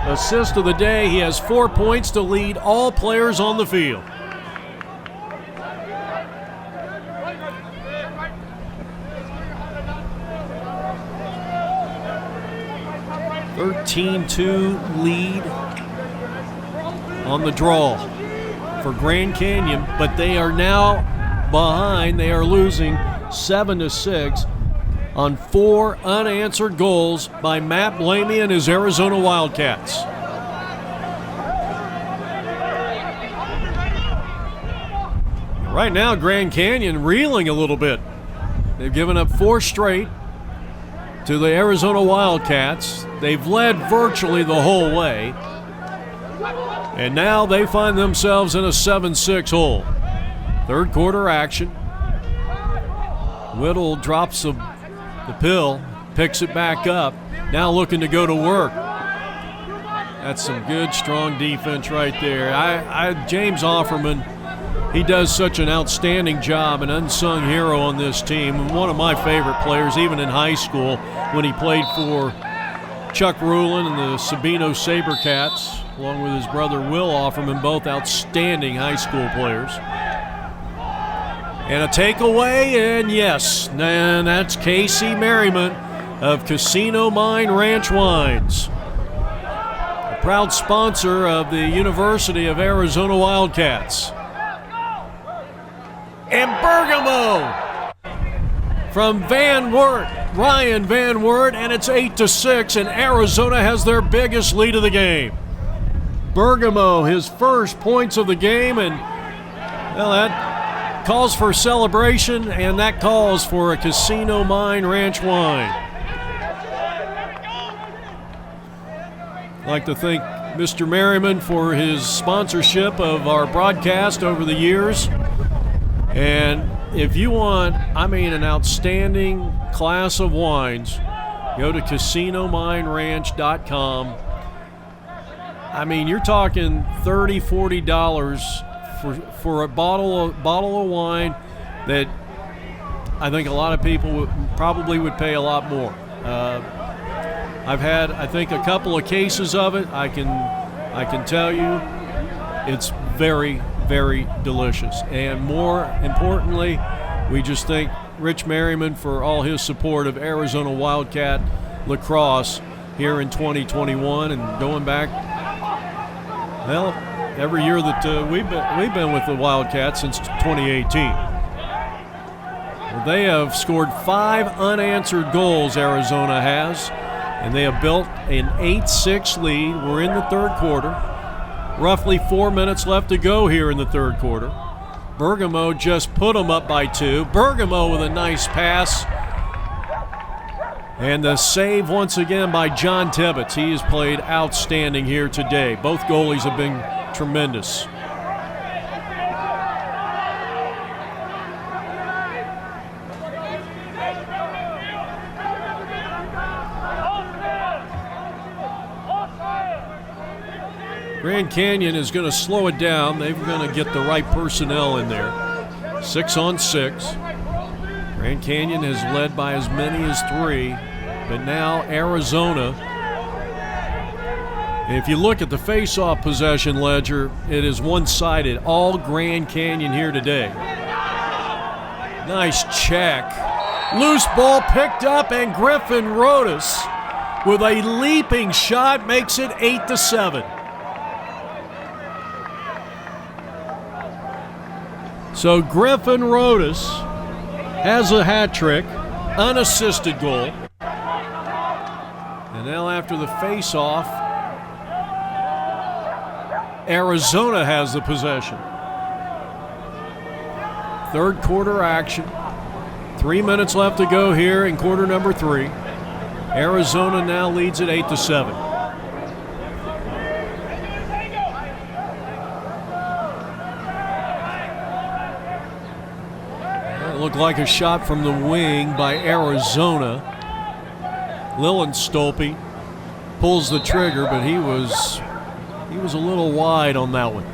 assist of the day. He has 4 points to lead all players on the field. 13-2 lead on the draw for Grand Canyon, but they are now behind. They are losing 7-6 on 4 unanswered goals by Matt Blamey and his Arizona Wildcats. Right now, Grand Canyon reeling a little bit. They've given up 4 straight to the Arizona Wildcats. They've led virtually the whole way. And now they find themselves in a 7-6 hole. Third quarter action. Whittle drops the pill, picks it back up. Now looking to go to work. That's some good, strong defense right there. James Offerman, he does such an outstanding job, an unsung hero on this team. And one of my favorite players, even in high school, when he played for Chuck Rulin and the Sabino Sabercats, along with his brother Will Offerman, both outstanding high school players. And a takeaway, and yes, and that's Casey Merriman of Casino Mine Ranch Wines, a proud sponsor of the University of Arizona Wildcats. And Bergamo from Van Wert, Ryan Van Wert, and it's 8-6, and Arizona has their biggest lead of the game. Bergamo, his first points of the game, and well, that calls for celebration, and that calls for a Casino Mine Ranch wine. I'd like to thank Mr. Merriman for his sponsorship of our broadcast over the years. And if you want, an outstanding class of wines, go to CasinoMineRanch.com. You're talking $30, $40 for a bottle of wine that I think a lot of people probably would pay a lot more. I've had, I think, a couple of cases of it. I can tell you it's very, very delicious. And more importantly, we just thank Rich Merriman for all his support of Arizona Wildcat lacrosse here in 2021 and going back, well, every year that we've been with the Wildcats since 2018. Well, they have scored 5 unanswered goals, Arizona has, and they have built an 8-6 lead. We're in the third quarter. Roughly 4 minutes left to go here in the third quarter. Bergamo just put them up by 2. Bergamo with a nice pass And the save once again by John Tibbetts. He has played outstanding here today. Both goalies have been tremendous. Grand Canyon is going to slow it down. They're going to get the right personnel in there. 6-on-6. Grand Canyon has led by as many as 3, but now Arizona. And if you look at the face-off possession ledger, it is one-sided. All Grand Canyon here today. Nice check. Loose ball picked up, and Griffin Rodas with a leaping shot makes it 8-7. So Griffin Rodas has a hat trick, unassisted goal. And now after the face-off, Arizona has the possession. Third quarter action. 3 minutes left to go here in quarter number 3. Arizona now leads at 8-7. Looked like a shot from the wing by Arizona. Lillenstolpe pulls the trigger, but he was a little wide on that one.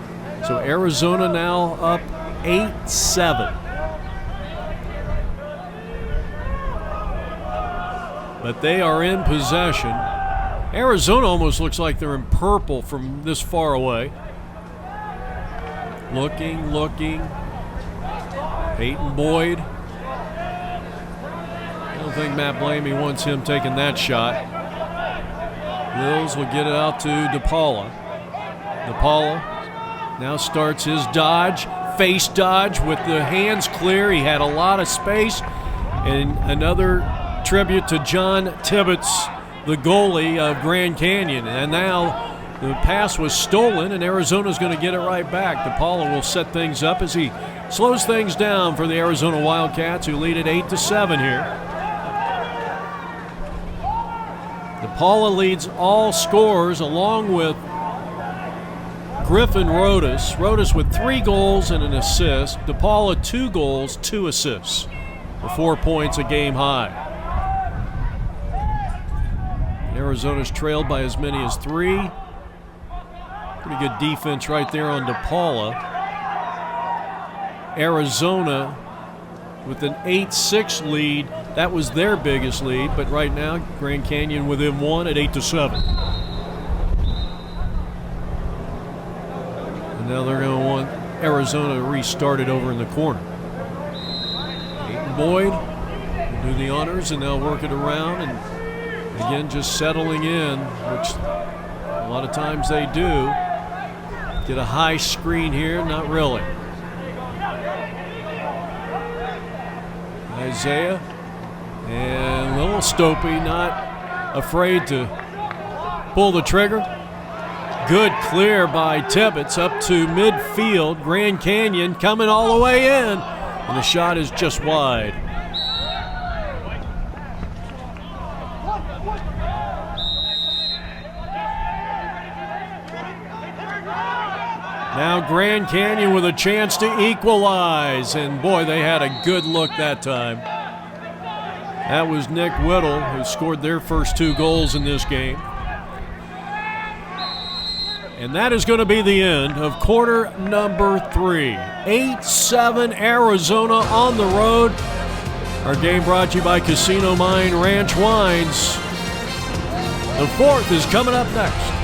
So Arizona now up 8-7. But they are in possession. Arizona almost looks like they're in purple from this far away. Looking. Peyton Boyd. I don't think Matt Blamey wants him taking that shot. Wills will get it out to DePaula. DePaula now starts his dodge, face dodge with the hands clear. He had a lot of space. And another tribute to John Tibbetts, the goalie of Grand Canyon. And now the pass was stolen, and Arizona's going to get it right back. DePaula will set things up as he slows things down for the Arizona Wildcats, who lead at 8-7 here. DePaula leads all scorers along with Griffin Rodas. Rodas with 3 goals and an assist. DePaula 2 goals, 2 assists. For 4 points, a game high. Arizona's trailed by as many as 3. Pretty good defense right there on DePaula. Arizona with an 8-6 lead. That was their biggest lead, but right now Grand Canyon within 1 at 8-7. And now they're going to want Arizona to restart it over in the corner. Peyton Boyd will do the honors, and they'll work it around, and again just settling in, which a lot of times they do. Get a high screen here, not really. Isaiah and Lillenstolpe not afraid to pull the trigger. Good clear by Tibbetts up to midfield. Grand Canyon coming all the way in, and the shot is just wide. Now Grand Canyon with a chance to equalize, and boy, they had a good look that time. That was Nick Whittle, who scored their first 2 goals in this game. And that is going to be the end of quarter number 3. 8-7 Arizona on the road. Our game brought to you by Casino Mine Ranch Wines. The 4th is coming up next.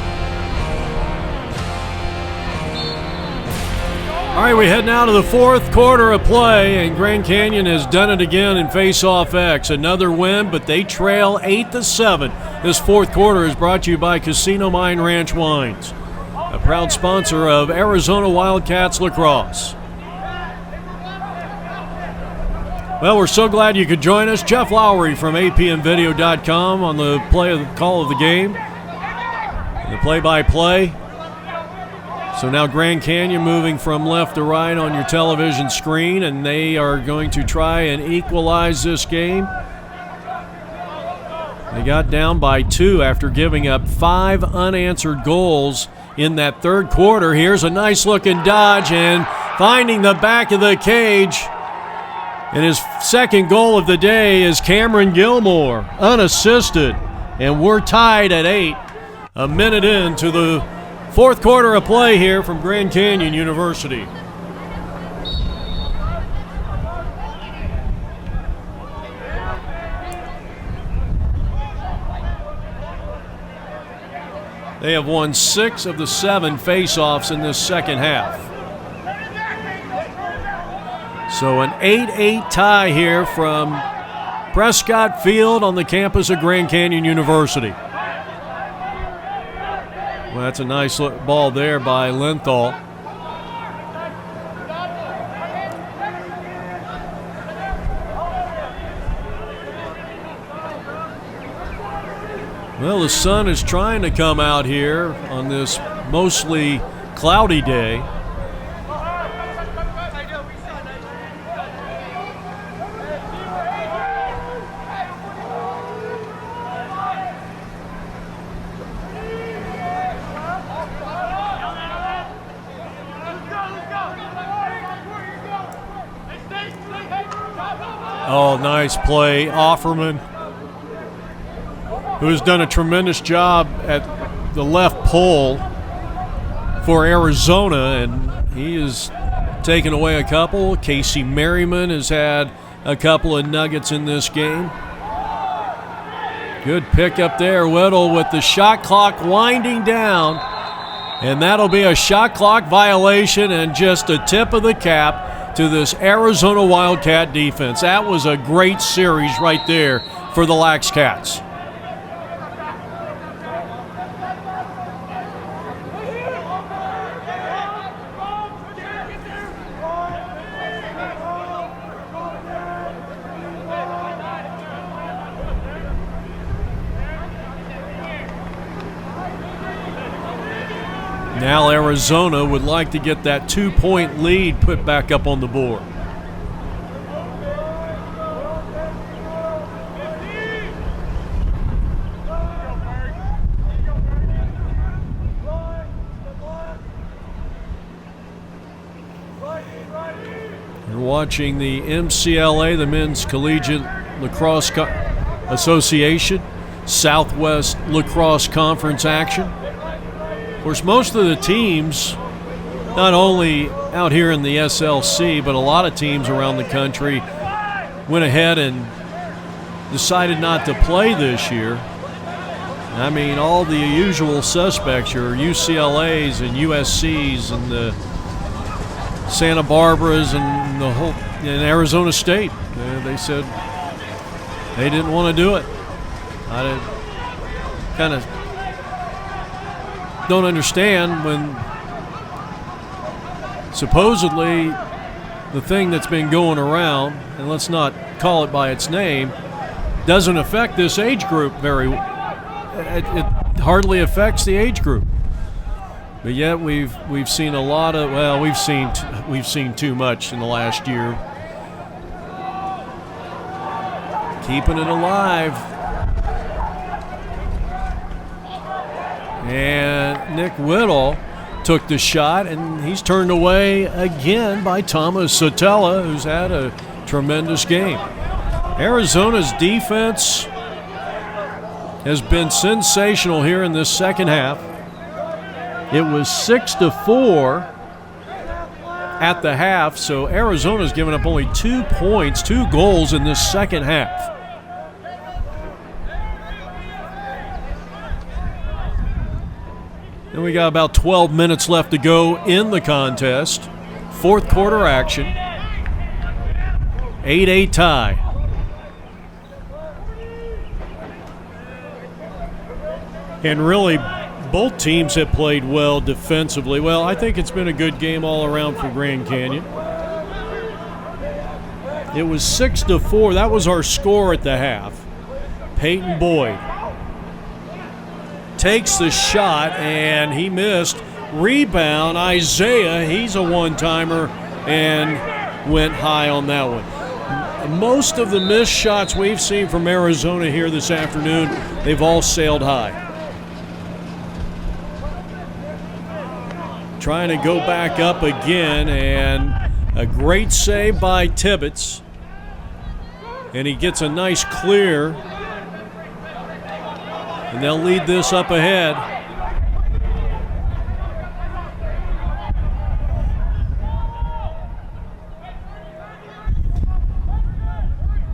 All right, we head now to the 4th quarter of play, and Grand Canyon has done it again in face-off X. Another win, but they trail 8-7. This 4th quarter is brought to you by Casino Mine Ranch Wines, a proud sponsor of Arizona Wildcats lacrosse. Well, we're so glad you could join us. Jeff Lowry from apmvideo.com on the call of the game, and the play-by-play. So now Grand Canyon moving from left to right on your television screen, and they are going to try and equalize this game. They got down by 2 after giving up 5 unanswered goals in that third quarter. Here's a nice-looking dodge and finding the back of the cage. And his second goal of the day is Cameron Gilmore, unassisted. And we're tied at 8, a minute into the fourth quarter of play here from Grand Canyon University. They have won 6 of the 7 face-offs in this second half. So an 8-8 tie here from Prescott Field on the campus of Grand Canyon University. Well, that's a nice ball there by Lenthal. Well, the sun is trying to come out here on this mostly cloudy day. Oh, nice play. Offerman, who has done a tremendous job at the left pole for Arizona, and he has taken away a couple. Casey Merriman has had a couple of nuggets in this game. Good pick up there. Whittle with the shot clock winding down, and that'll be a shot clock violation and just a tip of the cap to this Arizona Wildcat defense. That was a great series right there for the Lax Cats. Now Arizona would like to get that 2-point lead put back up on the board. You're watching the MCLA, the Men's Collegiate Lacrosse Association, Southwest Lacrosse Conference action. Of course, most of the teams, not only out here in the SLC, but a lot of teams around the country went ahead and decided not to play this year. I mean, all the usual suspects, your UCLAs and USCs and the Santa Barbaras and the whole, and Arizona State. They said they didn't want to do it. I kind of don't understand when supposedly the thing that's been going around, and let's not call it by its name, doesn't affect this age group very well. It hardly affects the age group. But yet we've seen a lot of, well, we've seen too much in the last year. Keeping it alive. And Nick Whittle took the shot, and he's turned away again by Thomas Sotella, who's had a tremendous game. Arizona's defense has been sensational here in this second half. It was 6-4 at the half, so Arizona's given up only 2 points, 2 goals in this second half. And we got about 12 minutes left to go in the contest. Fourth quarter action. 8-8 tie. And really, both teams have played well defensively. Well, I think it's been a good game all around for Grand Canyon. It was 6-4. That was our score at the half. Peyton Boyd takes the shot, and he missed. Rebound, Isaiah, he's a one-timer, and went high on that one. most of the missed shots we've seen from Arizona here this afternoon, they've all sailed high. Trying to go back up again, and a great save by Tibbetts. And he gets a nice clear. And they'll lead this up ahead.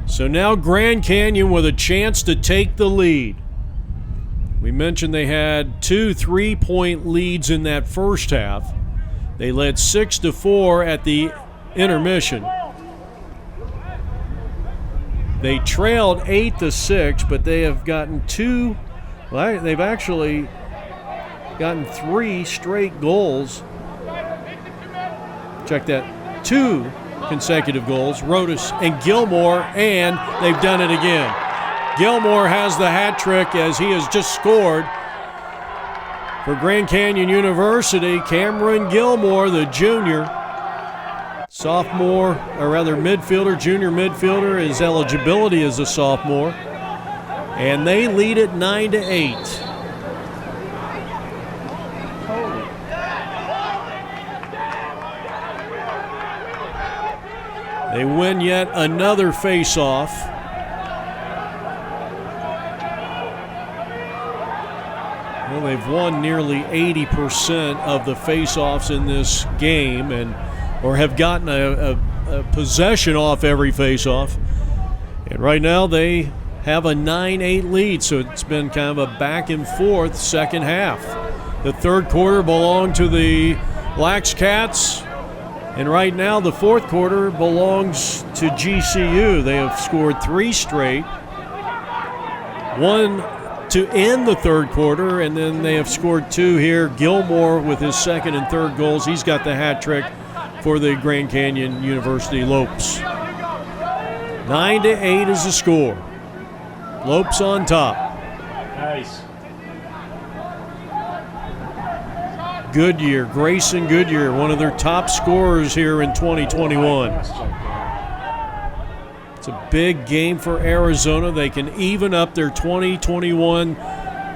So now Grand Canyon with a chance to take the lead. We mentioned they had 2 3-point leads in that first half. They led 6-4 at the intermission. They trailed 8-6, but they have gotten they've actually gotten 3 straight goals. Check that. 2 consecutive goals, Rodas and Gilmore, and they've done it again. Gilmore has the hat trick as he has just scored for Grand Canyon University. Cameron Gilmore, the junior, sophomore, or rather midfielder, junior midfielder, his eligibility as a sophomore, and they lead it 9-8. They win yet another face-off. Well, they've won nearly 80% of the face-offs in this game, or have gotten a possession off every face-off. And right now they have a 9-8 lead, so it's been kind of a back and forth second half. The third quarter belonged to the Wildcats. And right now, the fourth quarter belongs to GCU. They have scored 3 straight, 1 to end the third quarter, and then they have scored 2 here. Gilmore with his second and third goals. He's got the hat trick for the Grand Canyon University Lopes. 9-8 is the score. Lopes on top. Nice. Goodyear, Grayson Goodyear, one of their top scorers here in 2021. It's a big game for Arizona. They can even up their 2021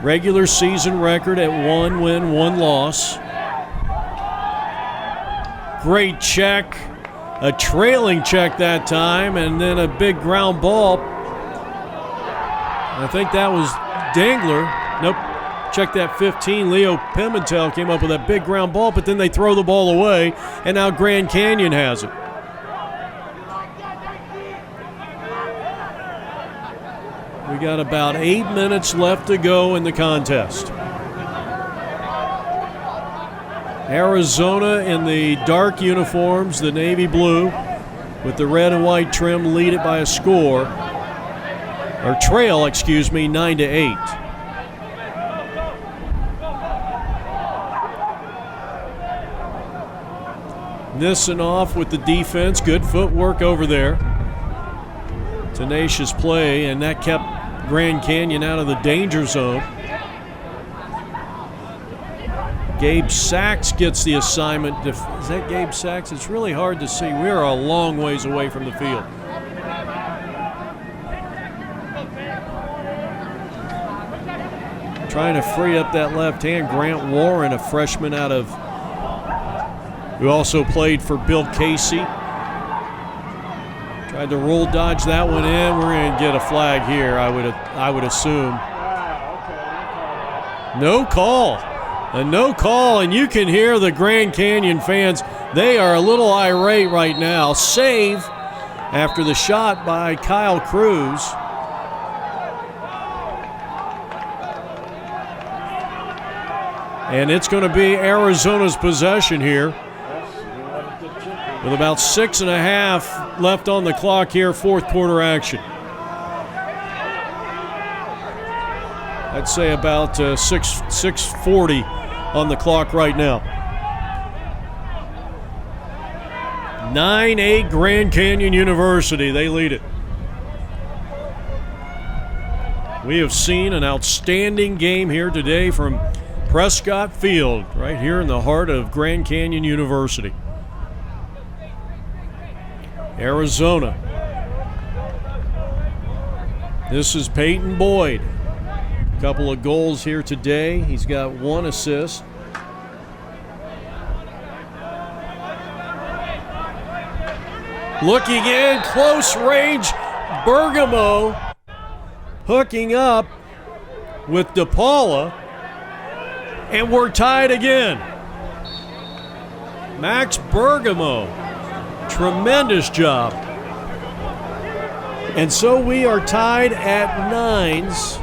regular season record at 1 win, 1 loss. Great check, a trailing check that time, and then a big ground ball. I think that was Dangler. Nope. Check that 15. Leo Pimentel came up with that big ground ball, but then they throw the ball away, and now Grand Canyon has it. We got about 8 minutes left to go in the contest. Arizona in the dark uniforms, the navy blue, with the red and white trim, lead it by a score, or trail, 9-8. Nissen off with the defense. Good footwork over there. Tenacious play, and that kept Grand Canyon out of the danger zone. Gabe Sachs gets the assignment. Is that Gabe Sachs? It's really hard to see. We're a long ways away from the field. Trying to free up that left hand. Grant Warren, a freshman out of, who also played for Bill Casey. Tried to roll dodge that one in. We're going to get a flag here, I would assume. No call. A no call, and you can hear the Grand Canyon fans. They are a little irate right now. Save after the shot by Kyle Cruz. And it's going to be Arizona's possession here, with about 6.5 left on the clock here, fourth quarter action. I'd say about 6:40 on the clock right now. 9-8 Grand Canyon University, they lead it. We have seen an outstanding game here today from Prescott Field, right here in the heart of Grand Canyon University. Arizona This is Peyton Boyd. A couple of goals here today. He's got 1 assist. Looking in, close range, Bergamo hooking up with DePaula, and we're tied again. Max Bergamo, tremendous job. And so we are tied at 9s.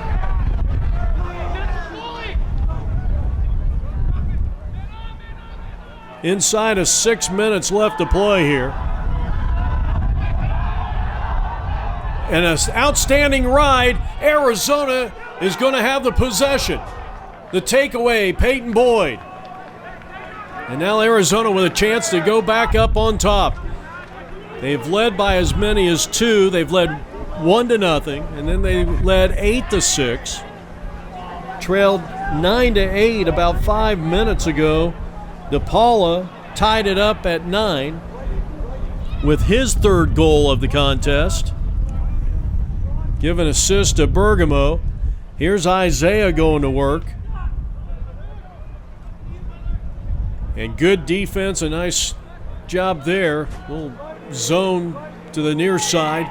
Inside of 6 minutes left to play here. And an outstanding ride. Arizona is going to have the possession. The takeaway, Peyton Boyd. And now Arizona with a chance to go back up on top. They've led by as many as 2. They've led 1-0, and then they led 8-6. Trailed 9-8 about 5 minutes ago. DePaula tied it up at 9 with his 3rd goal of the contest. Give an assist to Bergamo. Here's Isaiah going to work. And good defense, a nice job there. Little zone to the near side.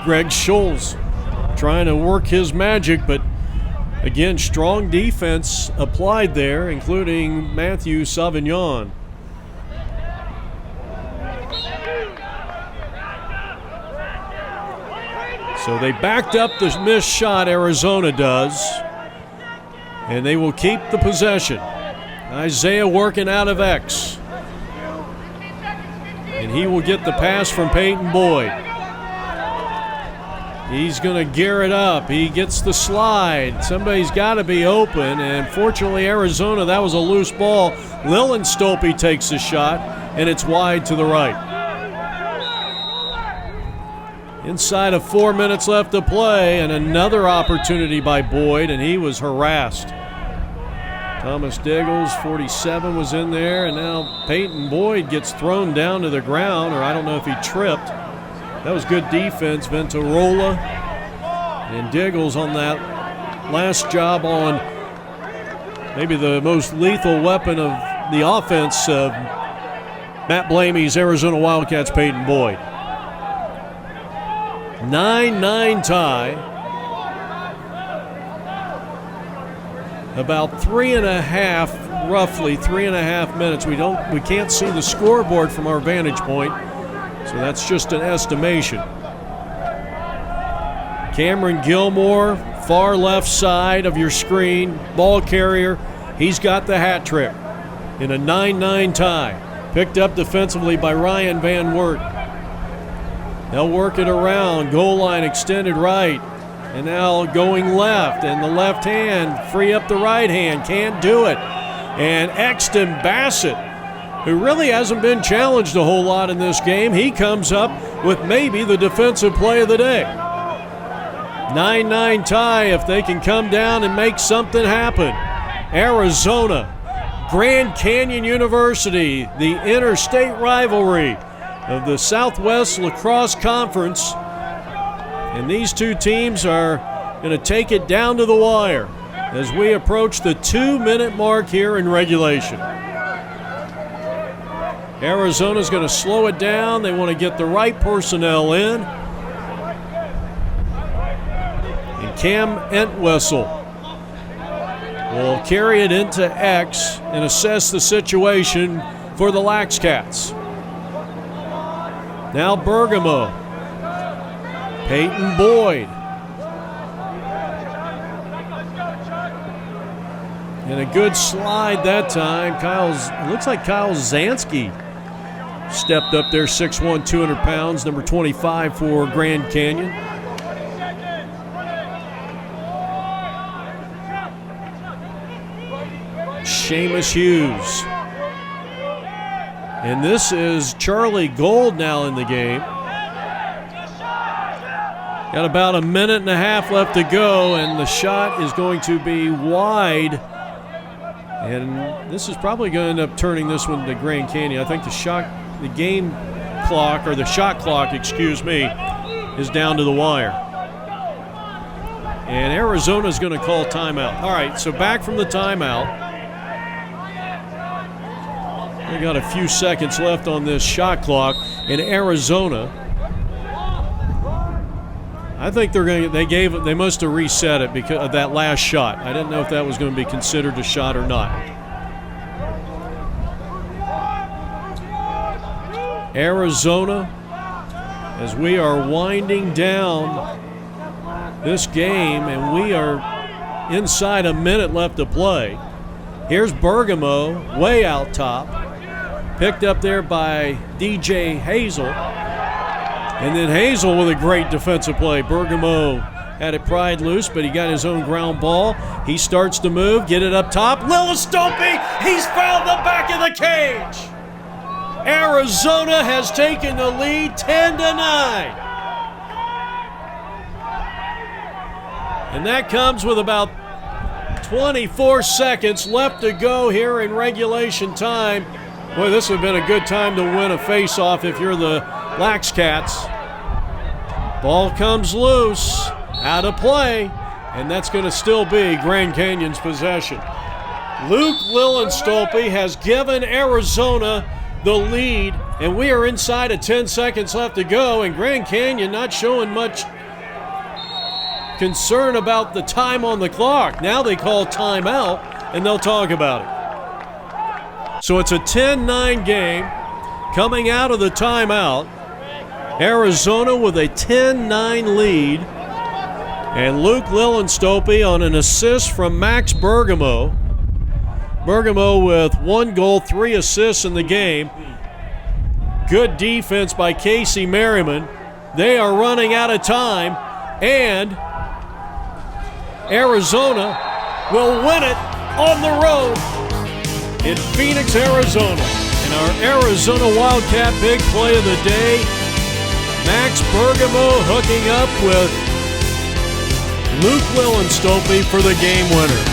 Greg Scholes trying to work his magic, but again, strong defense applied there, including Matthew Sauvignon. So they backed up the missed shot, Arizona does, and they will keep the possession. Isaiah working out of X. And he will get the pass from Peyton Boyd. He's going to gear it up. He gets the slide. Somebody's got to be open, and fortunately Arizona, that was a loose ball. Lillenstolpe takes the shot, and it's wide to the right. Inside of 4 minutes left to play, and another opportunity by Boyd, and he was harassed. Thomas Diggles, 47, was in there, and now Peyton Boyd gets thrown down to the ground, or I don't know if he tripped. That was good defense. Ventarola and Diggles on that last job on maybe the most lethal weapon of the offense of Matt Blamey's Arizona Wildcats, Peyton Boyd. 9-9 tie. About roughly three and a half minutes. We can't see the scoreboard from our vantage point, so that's just an estimation. Cameron Gilmore, far left side of your screen, ball carrier. He's got the hat trick in a 9-9 tie. Picked up defensively by Ryan Van Wert. They'll work it around, goal line extended right, and now going left, and the left hand, free up the right hand, can't do it. And Exton Bassett, who really hasn't been challenged a whole lot in this game, he comes up with maybe the defensive play of the day. 9-9 tie if they can come down and make something happen. Arizona, Grand Canyon University, the interstate rivalry of the Southwest Lacrosse Conference. And these two teams are going to take it down to the wire as we approach the 2-minute mark here in regulation. Arizona's going to slow it down. They want to get the right personnel in. And Cam Entwistle will carry it into X and assess the situation for the Lax Cats. Now Bergamo. Peyton Boyd. And a good slide that time. It looks like Kyle Zansky stepped up there, 6'1", 200 pounds, number 25 for Grand Canyon. Seamus Hughes. And this is Charlie Gold now in the game. Got about a minute and a half left to go, and the shot is going to be wide. And this is probably going to end up turning this one to Grand Canyon. I think the shot clock, is down to the wire. And Arizona's going to call timeout. All right, so back from the timeout. We got a few seconds left on this shot clock. And Arizona, I think they must have reset it because of that last shot. I didn't know if that was going to be considered a shot or not. Arizona, as we are winding down this game, and we are inside a minute left to play. Here's Bergamo way out top, picked up there by DJ Hazel. And then Hazel with a great defensive play. Bergamo had it pried loose, but he got his own ground ball. He starts to move, get it up top. Lillistolpe, he's found the back of the cage. Arizona has taken the lead 10-9. And that comes with about 24 seconds left to go here in regulation time. Boy, this would have been a good time to win a face-off if you're the Wildcats. Ball comes loose, out of play, and that's going to still be Grand Canyon's possession. Luke Lillistolpe has given Arizona the lead, and we are inside of 10 seconds left to go, and Grand Canyon not showing much concern about the time on the clock. Now they call timeout, and they'll talk about it. So it's a 10-9 game coming out of the timeout. Arizona with a 10-9 lead, and Luke Lillistolpe on an assist from Max Bergamo. Bergamo with 1 goal, 3 assists in the game. Good defense by Casey Merriman. They are running out of time, and Arizona will win it on the road in Phoenix, Arizona. And our Arizona Wildcat big play of the day, Max Bergamo hooking up with Luke Lillistolpe for the game winner.